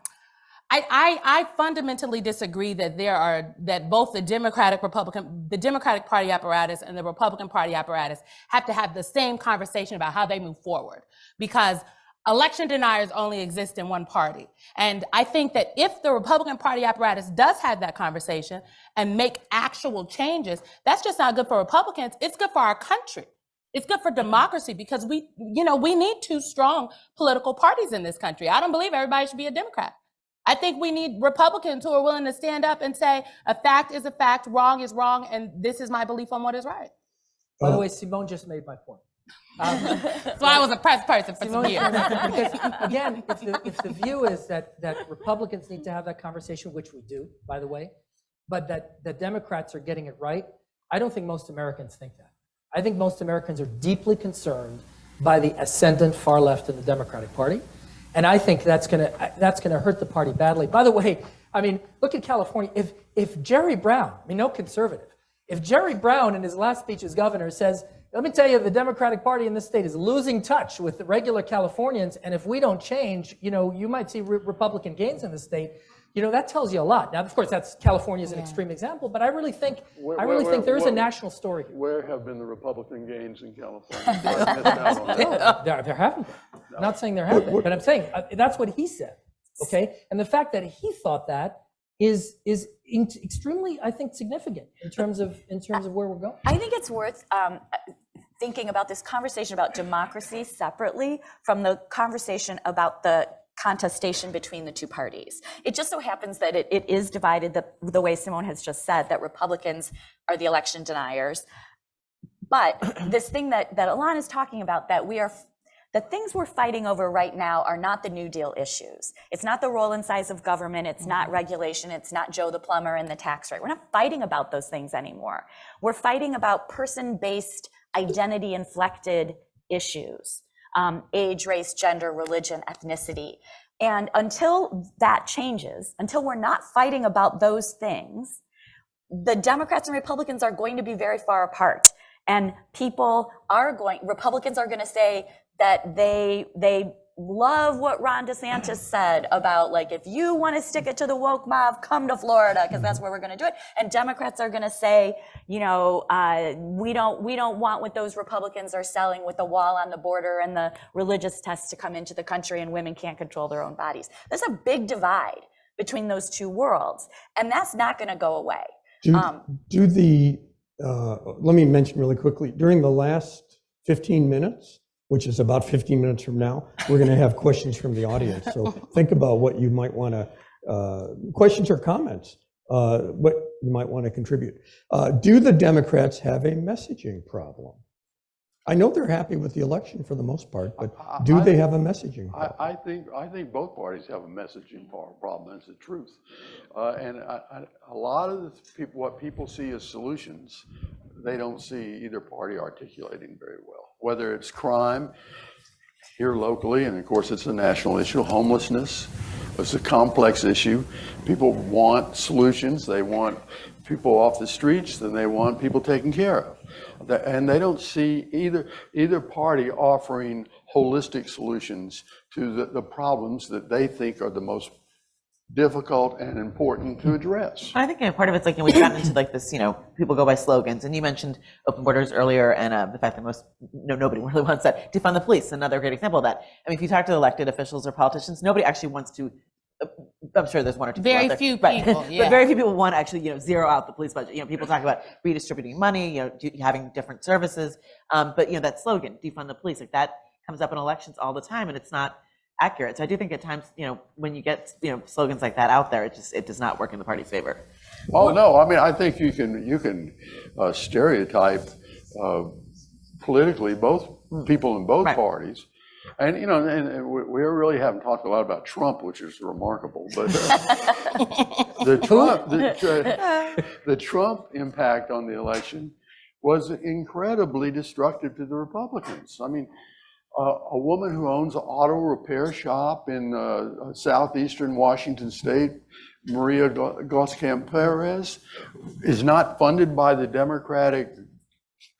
I fundamentally disagree that both the Democratic Party apparatus and the Republican Party apparatus have to have the same conversation about how they move forward, because election deniers only exist in one party. And I think that if the Republican Party apparatus does have that conversation and make actual changes, that's just not good for Republicans. It's good for our country. It's good for democracy because we need two strong political parties in this country. I don't believe everybody should be a Democrat. I think we need Republicans who are willing to stand up and say a fact is a fact, wrong is wrong, and this is my belief on what is right. By the way, Simone just made my point. That's why I was a press person for some years. Because again, if the view is that Republicans need to have that conversation, which we do, by the way, but that the Democrats are getting it right, I don't think most Americans think that. I think most Americans are deeply concerned by the ascendant far left in the Democratic Party, and I think that's gonna hurt the party badly. By the way, I mean, look at California. If Jerry Brown, I mean, no conservative, if Jerry Brown in his last speech as governor says, let me tell you, the Democratic Party in this state is losing touch with the regular Californians, and if we don't change, you might see Republican gains in the state. That tells you a lot. Now, of course, California is an extreme example, but I really think there is a national story here. Where have been the Republican gains in California? There haven't been. I'm not saying there haven't been, but I'm saying that's what he said. Okay, and the fact that he thought that is extremely, I think, significant in terms of where we're going. I think it's worth thinking about this conversation about democracy separately from the conversation about the contestation between the two parties. It just so happens that it is divided the way Simone has just said, that Republicans are the election deniers. But this thing that Alon is talking about, the things we're fighting over right now are not the New Deal issues. It's not the role and size of government. It's not regulation. It's not Joe the plumber and the tax rate. We're not fighting about those things anymore. We're fighting about person-based, identity-inflected issues. Age, race, gender, religion, ethnicity. And until that changes, until we're not fighting about those things, the Democrats and Republicans are going to be very far apart. And Republicans are going to say that they love what Ron DeSantis said about, like, if you want to stick it to the woke mob, come to Florida, because that's where we're going to do it. And Democrats are going to say, we don't want what those Republicans are selling with the wall on the border and the religious tests to come into the country, and women can't control their own bodies. There's a big divide between those two worlds, and that's not going to go away. Let me mention really quickly, during the last 15 minutes, which is about 15 minutes from now, we're going to have questions from the audience. So think about what you might want to, questions or comments, what you might want to contribute. Do the Democrats have a messaging problem? I know they're happy with the election for the most part, but do they have a messaging problem? I think both parties have a messaging problem. That's the truth. And a lot of what people see as solutions, they don't see either party articulating very well. Whether it's crime here locally, and of course it's a national issue, homelessness, it's a complex issue. People want solutions. They want people off the streets, and they want people taken care of. And they don't see either party offering holistic solutions to the problems that they think are the most difficult and important to address. I think part of it's like, we've gotten into like this, people go by slogans, and you mentioned open borders earlier, and the fact that nobody really wants that. Defund the police, another great example of that. I mean, if you talk to elected officials or politicians, nobody actually wants to. I'm sure there's one or two. Very few people, yeah. But very few people want to actually, zero out the police budget. People talk about redistributing money, having different services. But that slogan, defund the police, like that comes up in elections all the time, and it's not accurate. So I do think at times, when you get, slogans like that out there, it does not work in the party's favor. Oh no, I mean, I think you can stereotype politically both people in both parties. And and we really haven't talked a lot about Trump, which is remarkable. But the Trump impact on the election was incredibly destructive to the Republicans. I mean, a woman who owns an auto repair shop in southeastern Washington State, Maria Goscamp Perez, is not funded by the Democratic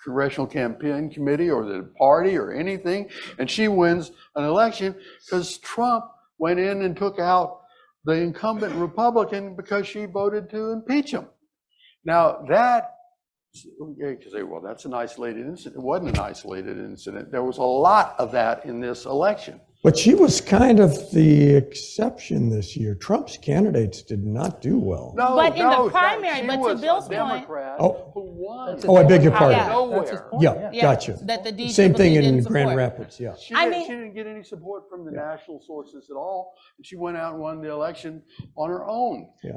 Congressional Campaign Committee or the party or anything, and she wins an election because Trump went in and took out the incumbent Republican because she voted to impeach him. Now that You could say, well, that's an isolated incident. It wasn't an isolated incident. There was a lot of that in this election. But she was kind of the exception this year. Trump's candidates did not do well. No, But in the no, primary, she but to was Bill's a point- Democrat Oh. who won. Oh, I beg your pardon. Yeah. That's his Nowhere. point, Yeah, Yeah, gotcha. that the DCCC Same thing in didn't Grand support. Rapids, yeah. She, I didn't, mean- she didn't get any support from the national sources at all. And she went out and won the election on her own. Yeah.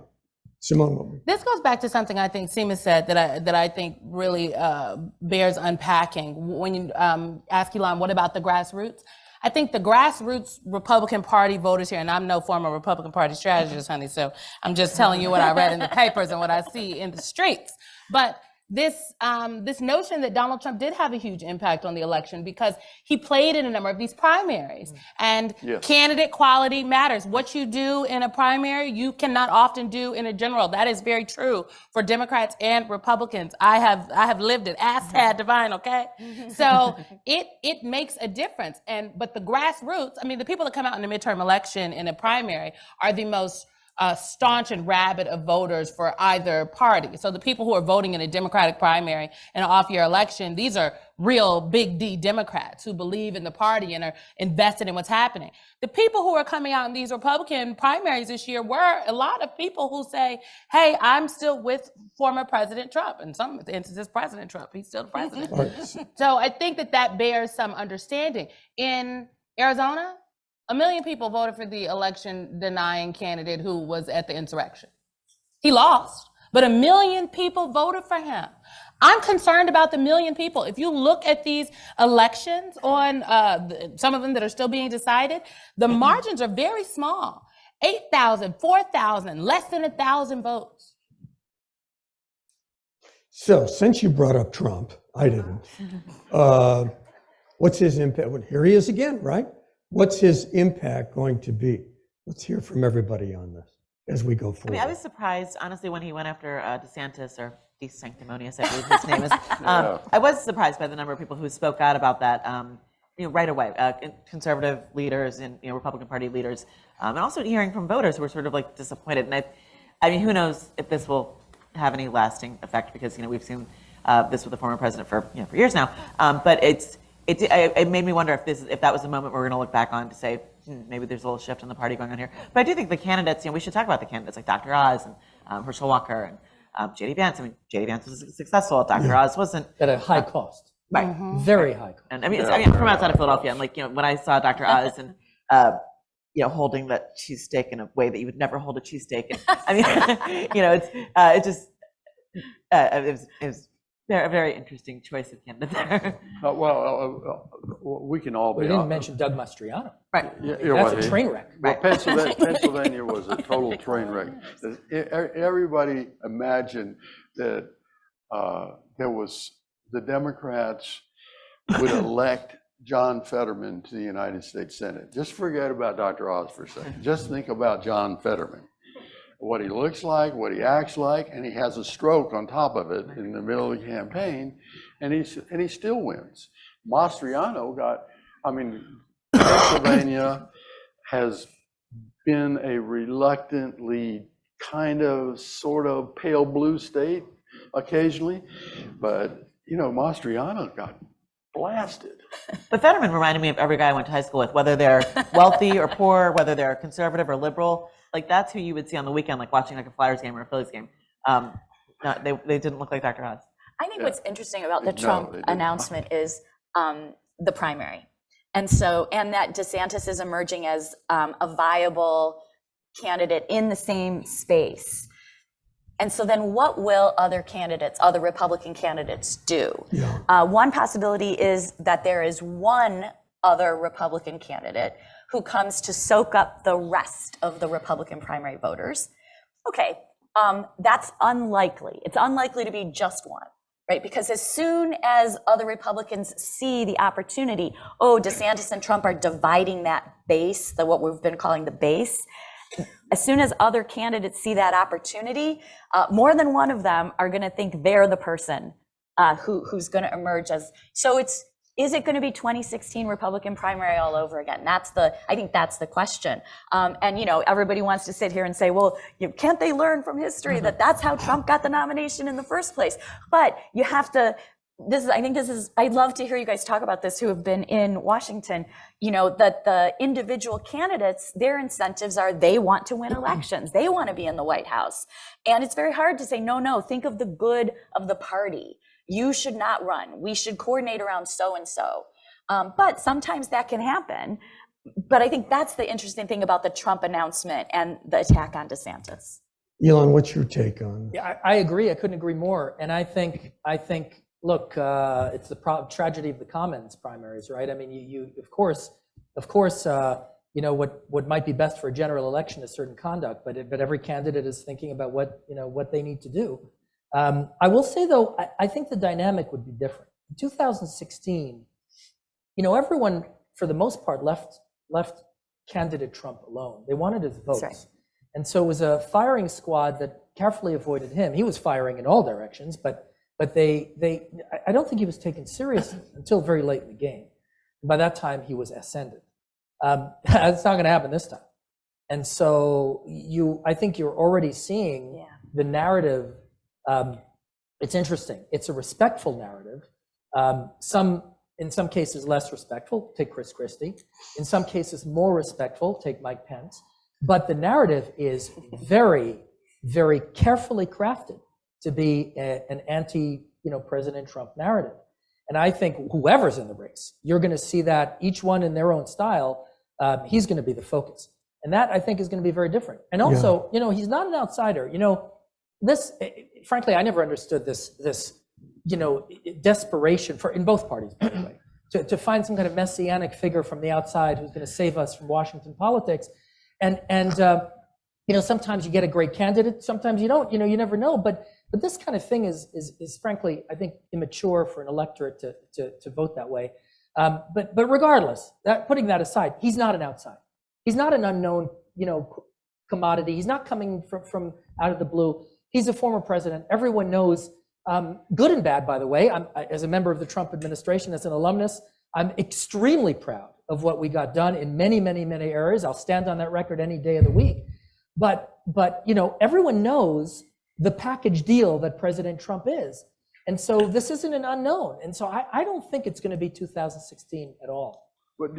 Simone. This goes back to something I think Seema said that I think really bears unpacking. When you ask Elon, what about the grassroots? I think the grassroots Republican Party voters here, and I'm no former Republican Party strategist, honey, so I'm just telling you what I read in the papers and what I see in the streets. But this notion that Donald Trump did have a huge impact on the election because he played in a number of these primaries, and Yes. candidate quality matters. What you do in a primary, you cannot often do in a general. That is very true for Democrats and Republicans. I have lived it. Ass had divine, okay? So it makes a difference. But the grassroots, I mean, the people that come out in the midterm election in a primary are the most staunch and rabid of voters for either party. So the people who are voting in a Democratic primary in an off-year election, these are real big D Democrats who believe in the party and are invested in what's happening. The people who are coming out in these Republican primaries this year were a lot of people who say, hey, I'm still with former President Trump. In some instances, President Trump, he's still the president. So I think that bears some understanding. In Arizona, 1 million people voted for the election denying candidate who was at the insurrection. He lost, but 1 million people voted for him. I'm concerned about the 1 million people. If you look at these elections on some of them that are still being decided, the margins are very small. 8,000, 4,000, less than 1,000 votes. So since you brought up Trump, I didn't. What's his impact? Well, here he is again, right? What's his impact going to be? Let's hear from everybody on this as we go I forward. mean, I was surprised, honestly, when he went after DeSantis, or DeSanctimonious, I believe his name is. I was surprised by the number of people who spoke out about that, right away. Conservative leaders and Republican Party leaders, and also hearing from voters who were sort of like disappointed. And I mean, who knows if this will have any lasting effect? Because we've seen this with the former president for years now. But it made me wonder if that was the moment we're going to look back on to say, maybe there's a little shift in the party going on here. But I do think the candidates, we should talk about the candidates like Dr. Oz and Herschel Walker and J.D. Vance. I mean, J.D. Vance was successful. Dr. Oz wasn't. At a high cost. Right. Very high cost. And I mean, I'm from outside of Philadelphia. I'm like, when I saw Dr. Oz and, holding that cheesesteak in a way that you would never hold a cheesesteak. I mean, it was a very interesting choice of candidate there. We can all be. We didn't mention Doug Mastriano. Right. That's a train wreck. Well, Pennsylvania was a total train wreck. Everybody imagined that the Democrats would elect John Fetterman to the United States Senate. Just forget about Dr. Oz for a second. Just think about John Fetterman. What he looks like, what he acts like, and he has a stroke on top of it in the middle of the campaign, and he still wins. Mastriano Pennsylvania has been a reluctantly sort of pale blue state occasionally, but Mastriano got blasted. But Fetterman reminded me of every guy I went to high school with, whether they're wealthy or poor, whether they're conservative or liberal. Like, that's who you would see on the weekend, like watching like a Flyers game or a Phillies game. No, they didn't look like Dr. Oz. I think what's interesting about the Trump announcement is the primary. And that DeSantis is emerging as a viable candidate in the same space. And so then what will other Republican candidates do? Yeah. One possibility is that there is one other Republican candidate who comes to soak up the rest of the Republican primary voters. Okay, that's unlikely. It's unlikely to be just one, right? Because as soon as other Republicans see the opportunity, DeSantis and Trump are dividing that base, what we've been calling the base. As soon as other candidates see that opportunity, more than one of them are going to think they're the person who's going to emerge as. So Is it going to be 2016 Republican primary all over again? I think that's the question. And, you know, everybody wants to sit here and say, well, can't they learn from history that that's how Trump got the nomination in the first place? But you have to, I'd love to hear you guys talk about this who have been in Washington, you know, that the individual candidates, their incentives are they want to win elections. They want to be in the White House. And it's very hard to say, no, think of the good of the party. You should not run. We should coordinate around so-and-so. But sometimes that can happen. But I think that's the interesting thing about the Trump announcement and the attack on DeSantis. Elon, what's your take on? Yeah, I agree. I couldn't agree more. And I think, look, it's the tragedy of the commons primaries, right? I mean, you of course, you know, what might be best for a general election is certain conduct, but every candidate is thinking about what they need to do. I will say, though, I think the dynamic would be different. In 2016, you know, everyone, for the most part, left candidate Trump alone. They wanted his votes. Right. And so it was a firing squad that carefully avoided him. He was firing in all directions, but I don't think he was taken seriously until very late in the game. And by that time, he was ascended. That's not going to happen this time. And so I think you're already seeing the narrative. It's interesting. It's a respectful narrative. In some cases, less respectful. Take Chris Christie. In some cases, more respectful. Take Mike Pence. But the narrative is very, very carefully crafted to be an anti, President Trump narrative. And I think whoever's in the race, you're going to see that each one in their own style. He's going to be the focus, and that I think is going to be very different. And also, he's not an outsider. This, frankly, I never understood this, desperation in both parties, by the way, to find some kind of messianic figure from the outside who's going to save us from Washington politics. And sometimes you get a great candidate, sometimes you don't. You never know. But this kind of thing is frankly, I think, immature for an electorate to vote that way. But regardless, putting that aside, he's not an outsider. He's not an unknown, commodity. He's not coming from out of the blue. He's a former president. Everyone knows, good and bad, by the way. As a member of the Trump administration, as an alumnus, I'm extremely proud of what we got done in many, many, many areas. I'll stand on that record any day of the week. But everyone knows the package deal that President Trump is. And so this isn't an unknown. And so I don't think it's going to be 2016 at all. But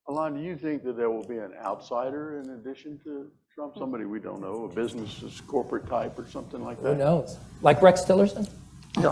Alon, do you think that there will be an outsider in addition to Trump? Somebody we don't know, a business corporate type or something like that? Who knows? Like Rex Tillerson? No,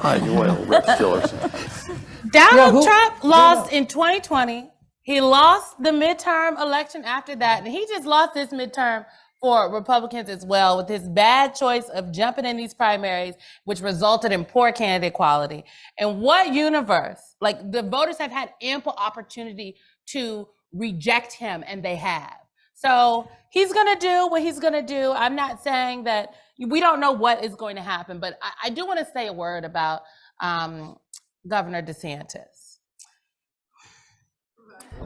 Rex Tillerson. Donald Trump lost in 2020. He lost the midterm election after that. And he just lost this midterm for Republicans as well, with his bad choice of jumping in these primaries, which resulted in poor candidate quality. And what universe? Like, the voters have had ample opportunity to reject him, and they have. So he's going to do what he's going to do. I'm not saying that we don't know what is going to happen, but I do want to say a word about Governor DeSantis.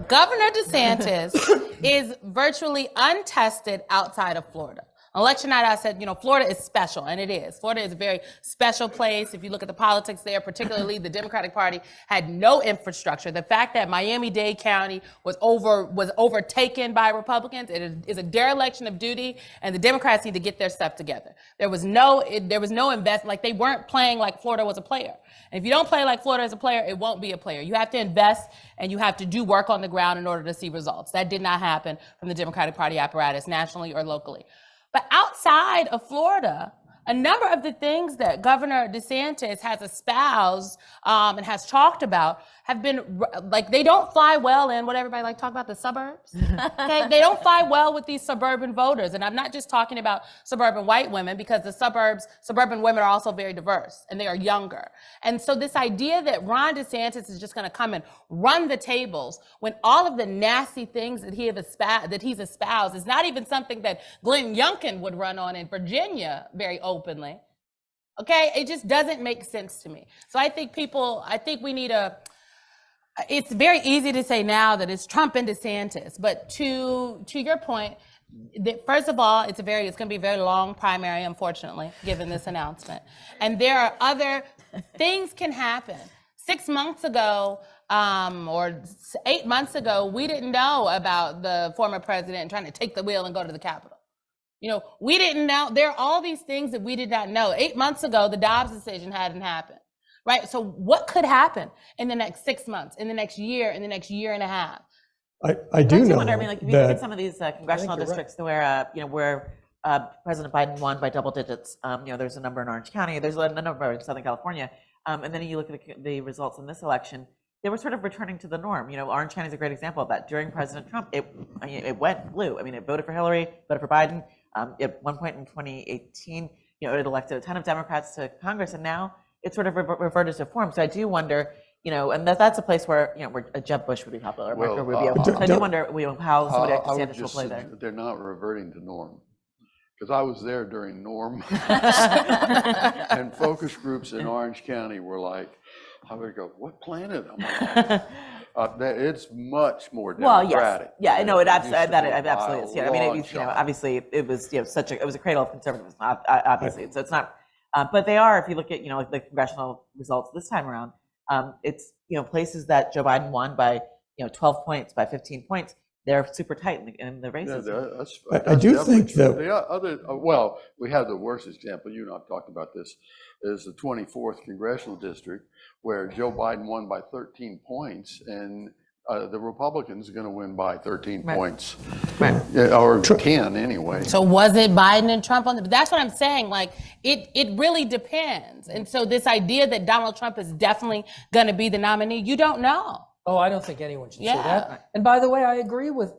Governor DeSantis is virtually untested outside of Florida. Election night, I said, Florida is special, and it is. Florida is a very special place. If you look at the politics there, particularly the Democratic Party had no infrastructure. The fact that Miami-Dade County was overtaken by Republicans, it is a dereliction of duty, and the Democrats need to get their stuff together. There was no investment. Like, they weren't playing like Florida was a player. And if you don't play like Florida as a player, it won't be a player. You have to invest, and you have to do work on the ground in order to see results. That did not happen from the Democratic Party apparatus, nationally or locally. But outside of Florida, a number of the things that Governor DeSantis has espoused and has talked about have been, like, they don't fly well in what everybody talk about, the suburbs. Okay? They don't fly well with these suburban voters. And I'm not just talking about suburban white women, because the suburban women are also very diverse, and they are younger. And so this idea that Ron DeSantis is just going to come and run the tables when all of the nasty things that he's espoused is not even something that Glenn Youngkin would run on in Virginia very openly. Okay, it just doesn't make sense to me. So I think we need it's very easy to say now that it's Trump and DeSantis, but to your point, first of all, it's going to be a very long primary, unfortunately, given this announcement. And there are other things can happen. 6 months ago, or 8 months ago, we didn't know about the former president trying to take the wheel and go to the Capitol. You know, we didn't know. There are all these things that we did not know. 8 months ago, the Dobbs decision hadn't happened, right? So what could happen in the next 6 months, in the next year, in the next year and a half? I do know wonder, I mean, like, if you look at some of these congressional districts where, you know, where President Biden won by double digits, you know, there's a number in Orange County, there's a number in Southern California, and then you look at the results in this election, they were sort of returning to the norm. You know, Orange County is a great example of that. During President Trump, it went blue. I mean, it voted for Hillary, voted for Biden. At one point in 2018, you know, it elected a ton of Democrats to Congress, and now it's sort of reverted to form. So I do wonder, you know, and that's a place where, you know, where Jeb Bush would be popular, Well, Marco Rubio. So I do wonder, you know, how somebody like DeSantis will play there. They're not reverting to norm. Because I was there during norm. And focus groups in Orange County were like, I would go, what planet am I on? It's much more democratic. Well, yes. Yeah, no, it absolutely is. Yeah, I mean, you know, obviously it was, you know, it was a cradle of conservatism, obviously. So it's not, but they are, if you look at, you know, like the congressional results this time around, it's, you know, places that Joe Biden won by, you know, 12 points, by 15 points, they're super tight in the races. Yeah, I do think that the other, well, we have the worst example. You and I've talked about this. Is the 24th congressional district where Joe Biden won by 13 points, and the Republicans are going to win by 13 points, or 10 anyway. So was it Biden and Trump on the? That's what I'm saying. Like it really depends. And so this idea that Donald Trump is definitely going to be the nominee, you don't know. Oh, I don't think anyone should say that. And by the way, I agree with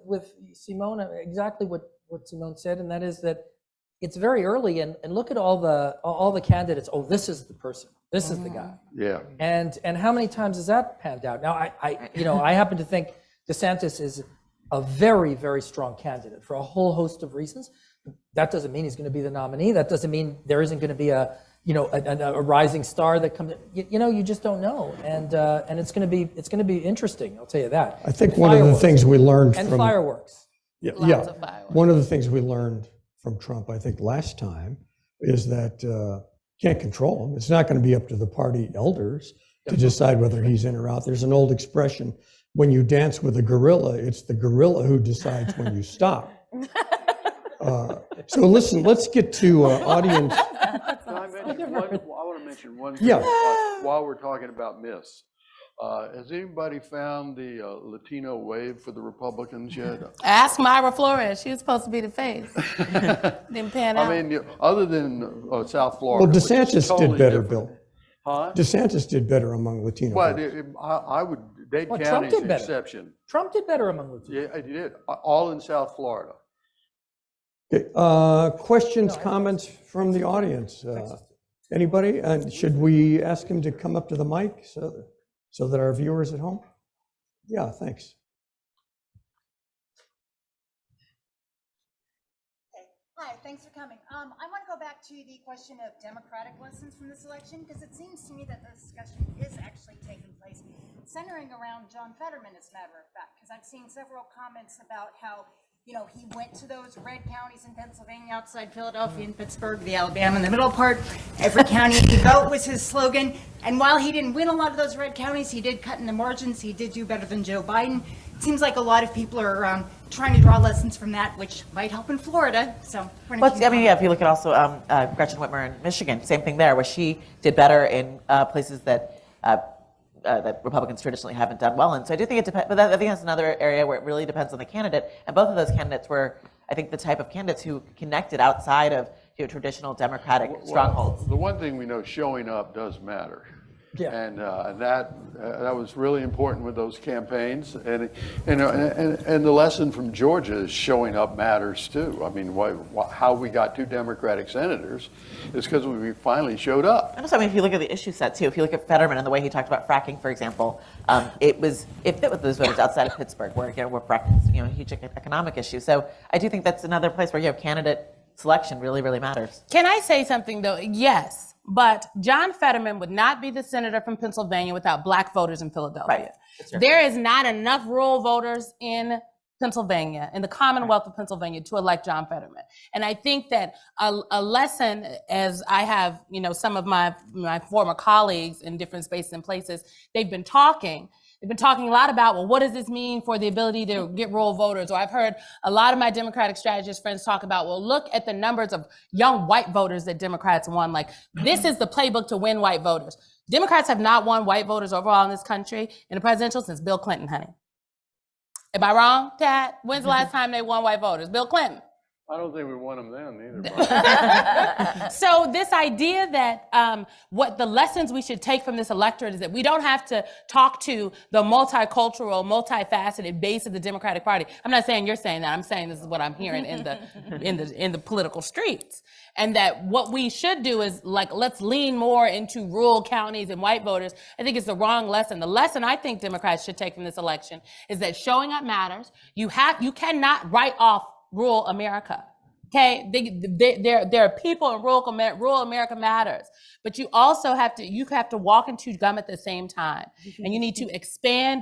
Simone, exactly what Simone said, and that is that it's very early, and look at all the candidates. Oh, this is the person. This is the guy. Yeah. And how many times has that panned out? Now, I happen to think DeSantis is a very, very strong candidate for a whole host of reasons. That doesn't mean he's going to be the nominee. That doesn't mean there isn't going to be a rising star that comes. You just don't know, and it's going to be interesting. I'll tell you that. I think one of the things we learned from fireworks. Lots of fireworks. One of the things we learned from Trump, I think, last time, is that can't control him. It's not going to be up to the party elders to decide whether he's in or out. There's an old expression: when you dance with a gorilla, it's the gorilla who decides when you stop. So listen, let's get to audience. I want to mention one thing while we're talking about myths. Has anybody found the Latino wave for the Republicans yet? Ask Myra Flores. She was supposed to be the face. Didn't pan out. I mean, other than South Florida. Well, DeSantis totally did better, different. Bill. Huh? DeSantis did better among Latino Well, voters. I would, Dade Well, County is Trump did an better. exception. Trump did better among Latinos. Yeah, he did. All in South Florida. Okay, questions, comments from the audience? Anybody? And should we ask him to come up to the mic so that our viewers at home? Yeah, thanks. Hi, thanks for coming. I want to go back to the question of democratic lessons from this election, because it seems to me that the discussion is actually taking place centering around John Fetterman, as a matter of fact, because I've seen several comments about how, you know, he went to those red counties in Pennsylvania, outside Philadelphia and Pittsburgh, the Alabama in the middle part. Every county you vote was his slogan. And while he didn't win a lot of those red counties, he did cut in the margins. He did do better than Joe Biden. It seems like a lot of people are trying to draw lessons from that, which might help in Florida. So, well, I mean, yeah, if you look at also Gretchen Whitmer in Michigan, same thing there, where she did better in places that Republicans traditionally haven't done well in. So I do think it depends, but I think that's another area where it really depends on the candidate. And both of those candidates were, I think, the type of candidates who connected outside of traditional Democratic strongholds. The one thing we know, showing up does matter. Yeah. And that was really important with those campaigns. And the lesson from Georgia is showing up matters too. I mean, how we got 2 Democratic senators is because we finally showed up. And also, I mean, if you look at the issue set too, if you look at Fetterman and the way he talked about fracking, for example, it fit with those voters outside of Pittsburgh, where fracking's a huge economic issue. So I do think that's another place where candidate selection really, really matters. Can I say something though? Yes. But John Fetterman would not be the senator from Pennsylvania without black voters in Philadelphia. Right. There is not enough rural voters in Pennsylvania, in the Commonwealth of Pennsylvania, to elect John Fetterman. And I think that a lesson, as I have, some of my former colleagues in different spaces and places, they've been talking a lot about, well, what does this mean for the ability to get rural voters? Or I've heard a lot of my Democratic strategist friends talk about, well, look at the numbers of young white voters that Democrats won. Like, this is the playbook to win white voters. Democrats have not won white voters overall in this country in the presidential since Bill Clinton, honey. Am I wrong, Tad? When's the last time they won white voters? Bill Clinton. I don't think we won them then either. So this idea that what the lessons we should take from this electorate is that we don't have to talk to the multicultural, multifaceted base of the Democratic Party. I'm not saying you're saying that. I'm saying this is what I'm hearing in the political streets. And that what we should do is, like, let's lean more into rural counties and white voters. I think it's the wrong lesson. The lesson I think Democrats should take from this election is that showing up matters. You cannot write off rural America. Okay, there are people in rural America matters, but you also have to walk and chew gum at the same time, and you need to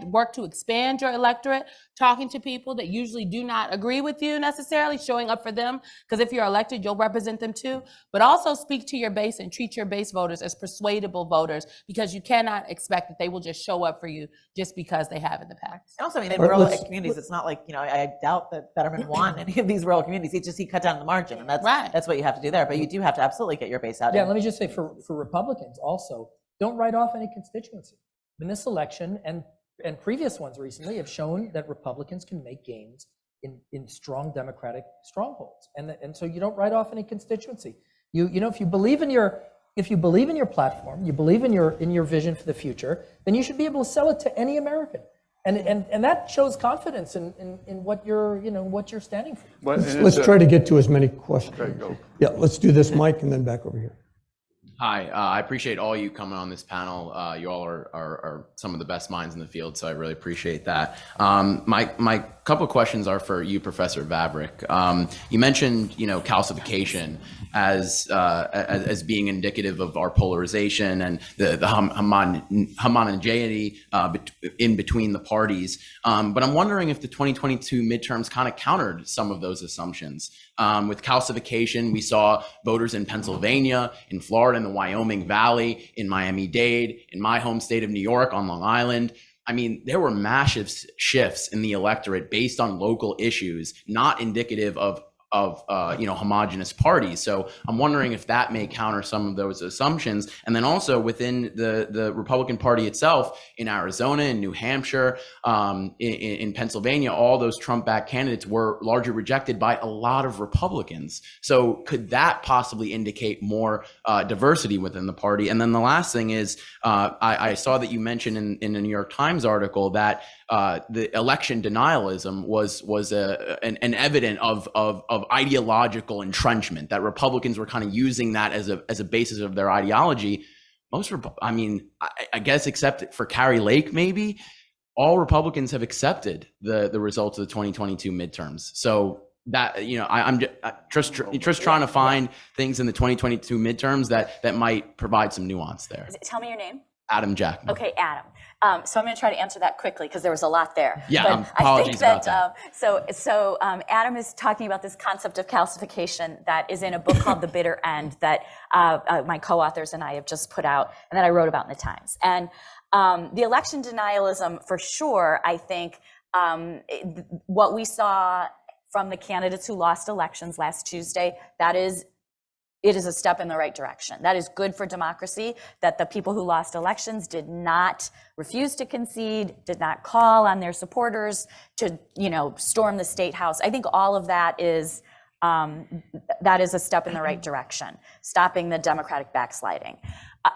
work to expand your electorate, talking to people that usually do not agree with you necessarily, showing up for them, because if you're elected, you'll represent them too. But also speak to your base and treat your base voters as persuadable voters, because you cannot expect that they will just show up for you just because they have in the past. And also, I mean, in rural communities, it's not like, I doubt that Fetterman won any of these rural communities. He cut down the margin, and that's what you have to do there. But you do have to absolutely get your base out. Yeah, let me just say for Republicans also, don't write off any constituency. In this election and previous ones recently have shown that Republicans can make gains in strong Democratic strongholds, and so you don't write off any constituency. If you believe in your platform, you believe in your vision for the future, then you should be able to sell it to any American. And that shows confidence in what you're standing for. Let's try to get to as many questions. Okay, go. Yeah, let's do this, Mike, and then back over here. Hi, I appreciate all you coming on this panel. You all are some of the best minds in the field, so I really appreciate that. My couple of questions are for you, Professor Vavrick. You mentioned, calcification as being indicative of our polarization and the homogeneity in between the parties. But I'm wondering if the 2022 midterms kind of countered some of those assumptions. With calcification, we saw voters in Pennsylvania, in Florida, in the Wyoming Valley, in Miami-Dade, in my home state of New York, on Long Island. I mean, there were massive shifts in the electorate based on local issues, not indicative of homogenous parties. So I'm wondering if that may counter some of those assumptions. And then also within the Republican Party itself, in Arizona, in New Hampshire, in Pennsylvania, all those Trump-backed candidates were largely rejected by a lot of Republicans. So could that possibly indicate more diversity within the party? And then the last thing is, I saw that you mentioned in a New York Times article that the election denialism was an evidence of ideological entrenchment, that Republicans were kind of using that as a basis of their ideology. I guess except for Carrie Lake, maybe all Republicans have accepted the results of the 2022 midterms. So that, I'm just trying to find things in the 2022 midterms that might provide some nuance there. Tell me your name. Adam Jackman. Okay, Adam. So I'm going to try to answer that quickly because there was a lot there. Yeah, apologies about that. So Adam is talking about this concept of calcification that is in a book called The Bitter End that my co-authors and I have just put out and that I wrote about in the Times. And the election denialism, for sure, I think what we saw from the candidates who lost elections last Tuesday, it is a step in the right direction. That is good for democracy, that the people who lost elections did not refuse to concede, did not call on their supporters to, storm the state house. I think all of that is a step in the right direction, stopping the Democratic backsliding.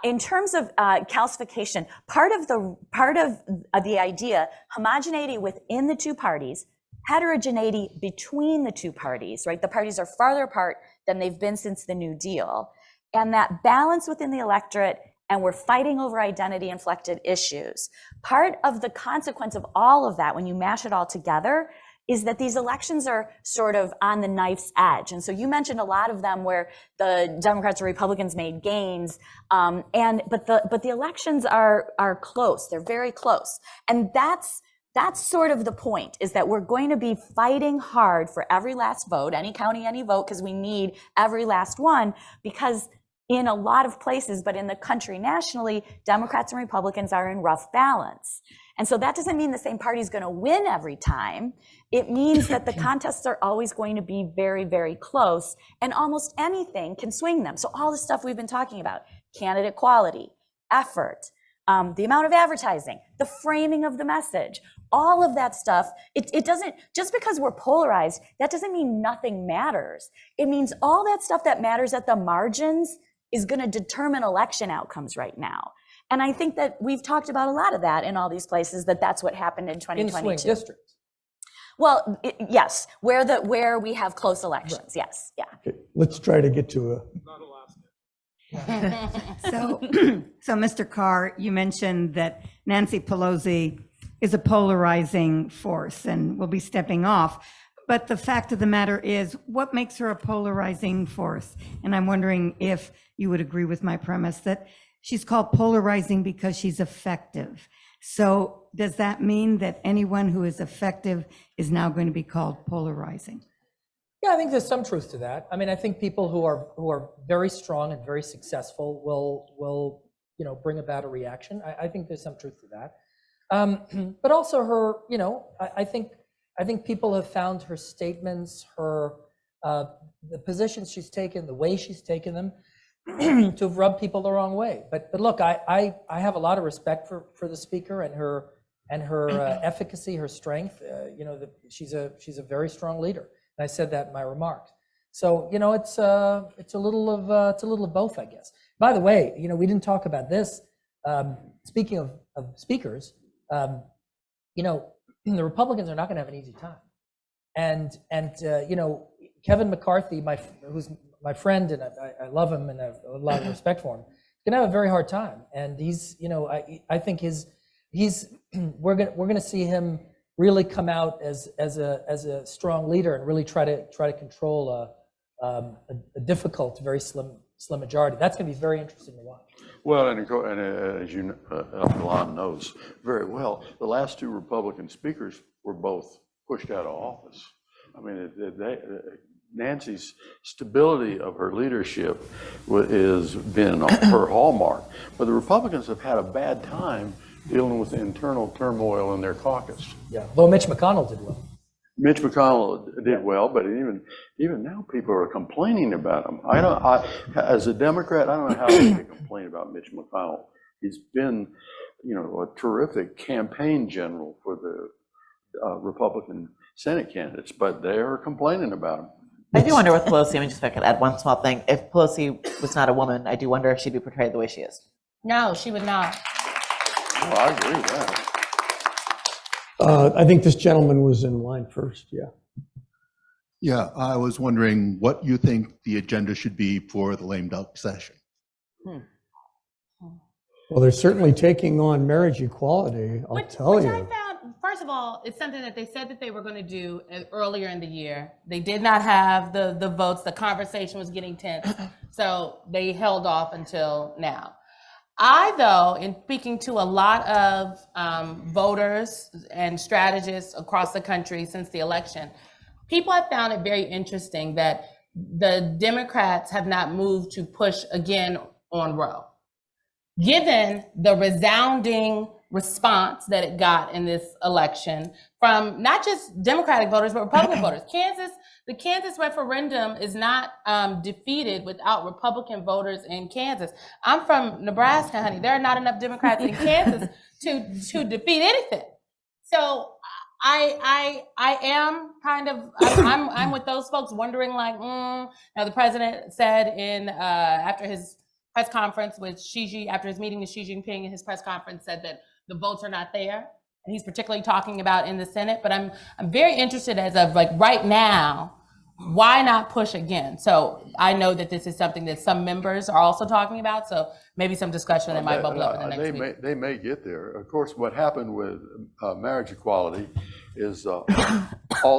In terms of calcification, part of the idea, homogeneity within the two parties, heterogeneity between the two parties, right? The parties are farther apart than they've been since the New Deal. And that balance within the electorate, and we're fighting over identity-inflected issues. Part of the consequence of all of that, when you mash it all together, is that these elections are sort of on the knife's edge. And so you mentioned a lot of them where the Democrats or Republicans made gains, but the elections are close. They're very close. And that's That's sort of the point, is that we're going to be fighting hard for every last vote, any county, any vote, because we need every last one, because in a lot of places, but in the country nationally, Democrats and Republicans are in rough balance. And so that doesn't mean the same party is going to win every time. It means that the contests are always going to be very, very close, and almost anything can swing them. So all the stuff we've been talking about, candidate quality, effort, the amount of advertising, the framing of the message, all of that stuff, it doesn't, just because we're polarized, that doesn't mean nothing matters. It means all that stuff that matters at the margins is going to determine election outcomes right now. And I think that we've talked about a lot of that in all these places, that's what happened in 2022. In swing districts. Well, yes, where we have close elections, right. Yes, yeah. Okay, let's try to get to a... So, Mr. Carr, you mentioned that Nancy Pelosi is a polarizing force and will be stepping off. But the fact of the matter is, what makes her a polarizing force? And I'm wondering if you would agree with my premise that she's called polarizing because she's effective. So does that mean that anyone who is effective is now going to be called polarizing? Yeah, I think there's some truth to that. I mean, I think people who are very strong and very successful will bring about a reaction. I think there's some truth to that. But also her, I think people have found her statements, the positions she's taken, the way she's taken them, to have rubbed people the wrong way. But look, I have a lot of respect for the speaker and her efficacy, her strength. She's a very strong leader. And I said that in my remarks. So, it's a little of both, I guess. By the way, we didn't talk about this. Speaking of speakers, the Republicans are not going to have an easy time. And Kevin McCarthy, who's my friend, and I love him and I have a lot of respect for him, going to have a very hard time. And he's, I think we're going to see him really come out as a strong leader and really try to control a difficult, very slim majority. That's going to be very interesting to watch. Well, and as you know, Elon knows very well, the last two Republican speakers were both pushed out of office. I mean, Nancy's stability of her leadership has been her hallmark, but the Republicans have had a bad time dealing with the internal turmoil in their caucus. Yeah, though Mitch McConnell did well. Mitch McConnell did well, but even now people are complaining about him. As a Democrat, I don't know how they can complain about Mitch McConnell. He's been, a terrific campaign general for the Republican Senate candidates, but they are complaining about him. I do wonder with Pelosi, just if I could add one small thing. If Pelosi was not a woman, I do wonder if she'd be portrayed the way she is. No, she would not. Well, I agree with that. I think this gentleman was in line first, yeah. Yeah, I was wondering what you think the agenda should be for the lame duck session. Well, they're certainly taking on marriage equality, I'll tell you. I found, first of all, it's something that they said that they were going to do earlier in the year. They did not have the votes. The conversation was getting tense. So they held off until now. Though, in speaking to a lot of voters and strategists across the country since the election, people have found it very interesting that the Democrats have not moved to push again on Roe. Given the resounding response that it got in this election from not just Democratic voters, but Republican voters. The Kansas referendum is not defeated without Republican voters in Kansas. I'm from Nebraska, honey. There are not enough Democrats in Kansas to defeat anything. So I am kind of, I'm with those folks wondering like, now the president said after his press conference with after his meeting with Xi Jinping, in his press conference said that the votes are not there. And he's particularly talking about in the Senate, but I'm very interested as of like right now, why not push again? So I know that this is something that some members are also talking about. So maybe some discussion that might bubble up in the next week. They may get there. Of course, what happened with marriage equality is all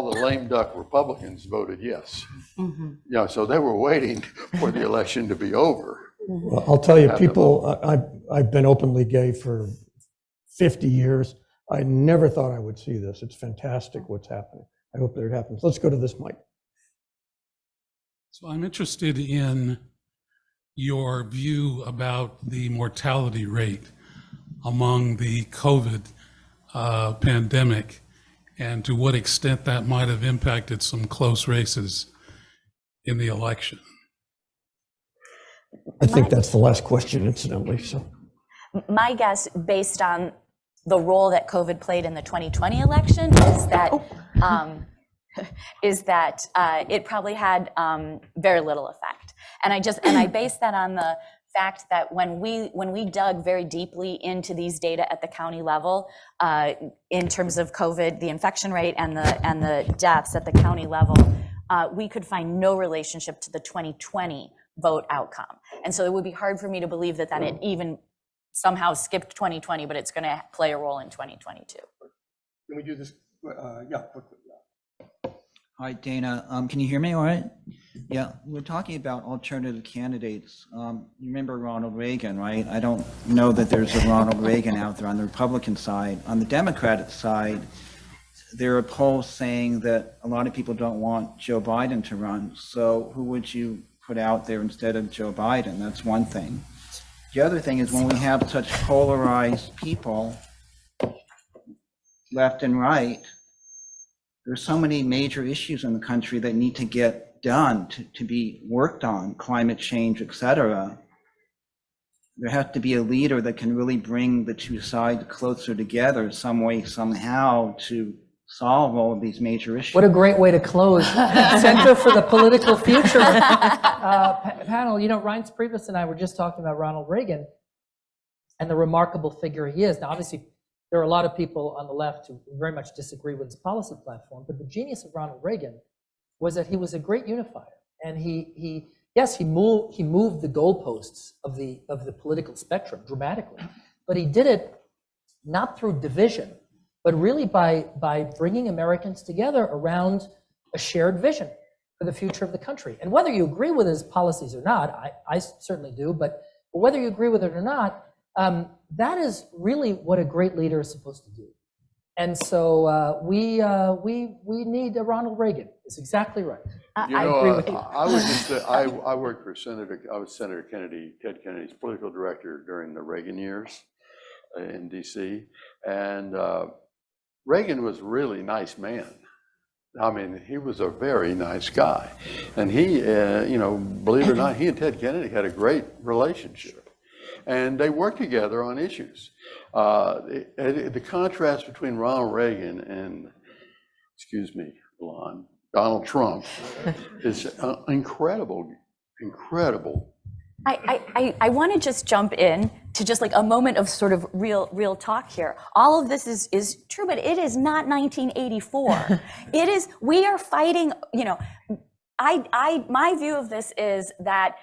the lame duck Republicans voted yes. Mm-hmm. So they were waiting for the election to be over. Well, I'll tell you, people, I've been openly gay for 50 years. I never thought I would see this. It's fantastic what's happening. I hope that it happens. Let's go to this mic. So I'm interested in your view about the mortality rate among the COVID pandemic, and to what extent that might have impacted some close races in the election. I think that's the last question, incidentally. So, my guess, based on the role that COVID played in the 2020 election, is that it probably had very little effect. And I base that on the fact that when we dug very deeply into these data at the county level, in terms of COVID, the infection rate and the deaths at the county level, we could find no relationship to the 2020 vote outcome. And so it would be hard for me to believe that it even somehow skipped 2020, but it's going to play a role in 2022. Can we do this? Yeah, quickly. Hi, Dana. Can you hear me all right? Yeah, we're talking about alternative candidates. You remember Ronald Reagan, right? I don't know that there's a Ronald Reagan out there on the Republican side. On the Democratic side, there are polls saying that a lot of people don't want Joe Biden to run. So who would you put out there instead of Joe Biden? That's one thing. The other thing is, when we have such polarized people, left and right, there's so many major issues in the country that need to get done, to be worked on, climate change, etc. There has to be a leader that can really bring the two sides closer together some way, somehow, to solve all of these major issues. What a great way to close. Center for the Political Future panel. You know, Reince Priebus and I were just talking about Ronald Reagan and the remarkable figure he is. Now, obviously, there are a lot of people on the left who very much disagree with his policy platform, but the genius of Ronald Reagan was that he was a great unifier. And he moved the goalposts of the political spectrum dramatically, but he did it not through division, but really by bringing Americans together around a shared vision for the future of the country. And whether you agree with his policies or not, I certainly do, but whether you agree with it or not, that is really what a great leader is supposed to do. And so we need a Ronald Reagan. It's exactly right. I agree with you. I would just say, I worked for I was Senator Kennedy, Ted Kennedy's political director during the Reagan years in DC. And Reagan was a really nice man. I mean, he was a very nice guy. And he, believe it or not, he and Ted Kennedy had a great relationship. And they worked together on issues. The contrast between Ronald Reagan and, Donald Trump is incredible. I want to just jump in to just like a moment of sort of real talk here. All of this is true, but it is not 1984. We are fighting, my view of this is that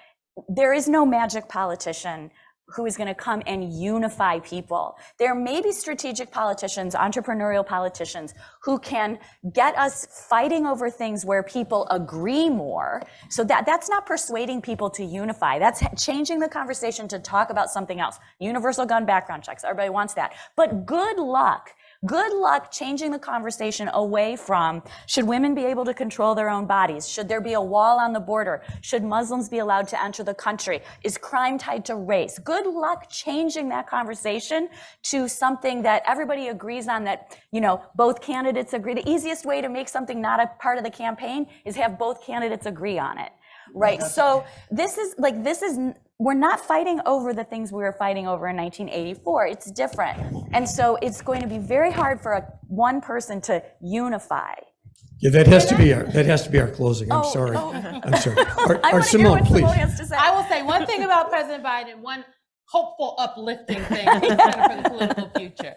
there is no magic politician who is going to come and unify people. There may be strategic politicians, entrepreneurial politicians, who can get us fighting over things where people agree more. So that's not persuading people to unify. That's changing the conversation to talk about something else. Universal gun background checks, everybody wants that. But good luck changing the conversation away from, should women be able to control their own bodies? Should there be a wall on the border? Should Muslims be allowed to enter the country? Is crime tied to race? Good luck changing that conversation to something that everybody agrees on, that, both candidates agree. The easiest way to make something not a part of the campaign is have both candidates agree on it, right? So we're not fighting over the things we were fighting over in 1984. It's different. And so it's going to be very hard for one person to unify. Yeah, that has to be our closing. I'm sorry. I'm sorry. Our Simone, please. I will say one thing about President Biden, one hopeful, uplifting thing for the political future.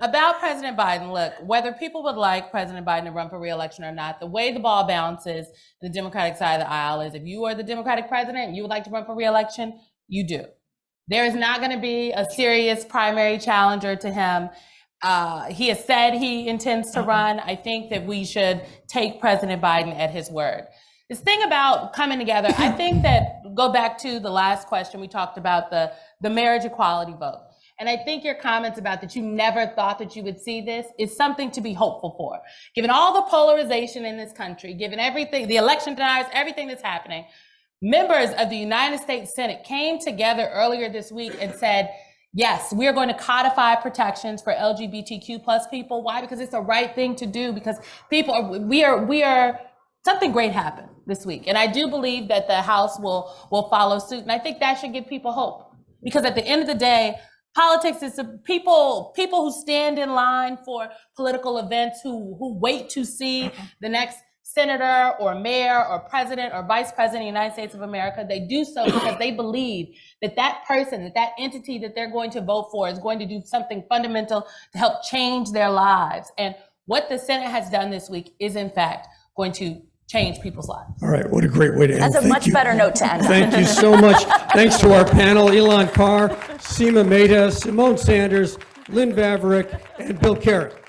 About President Biden, look, whether people would like President Biden to run for re-election or not, the way the ball bounces the Democratic side of the aisle is, if you are the Democratic president and you would like to run for re-election, you do. There is not going to be a serious primary challenger to him. He has said he intends to run. I think that we should take President Biden at his word. This thing about coming together, I think that, go back to the last question, we talked about the marriage equality vote. And I think your comments about that you never thought that you would see this is something to be hopeful for. Given all the polarization in this country, given everything, the election deniers, everything that's happening, members of the United States Senate came together earlier this week and said, yes, we are going to codify protections for LGBTQ plus people. Why? Because it's the right thing to do, because people are, we are, something great happened this week. And I do believe that the House will follow suit. And I think that should give people hope, because at the end of the day, politics is people who stand in line for political events, who wait to see the next senator or mayor or president or vice president of the United States of America. They do so because they believe that that person, that entity that they're going to vote for is going to do something fundamental to help change their lives. And what the Senate has done this week is, in fact, going to change people's lives. All right, what a great way to end. That's a Thank much you. better note to end on. Thank you so much. Thanks to our panel, Elon Carr, Seema Mehta, Simone Sanders, Lynn Vaverick, and Bill Carrick.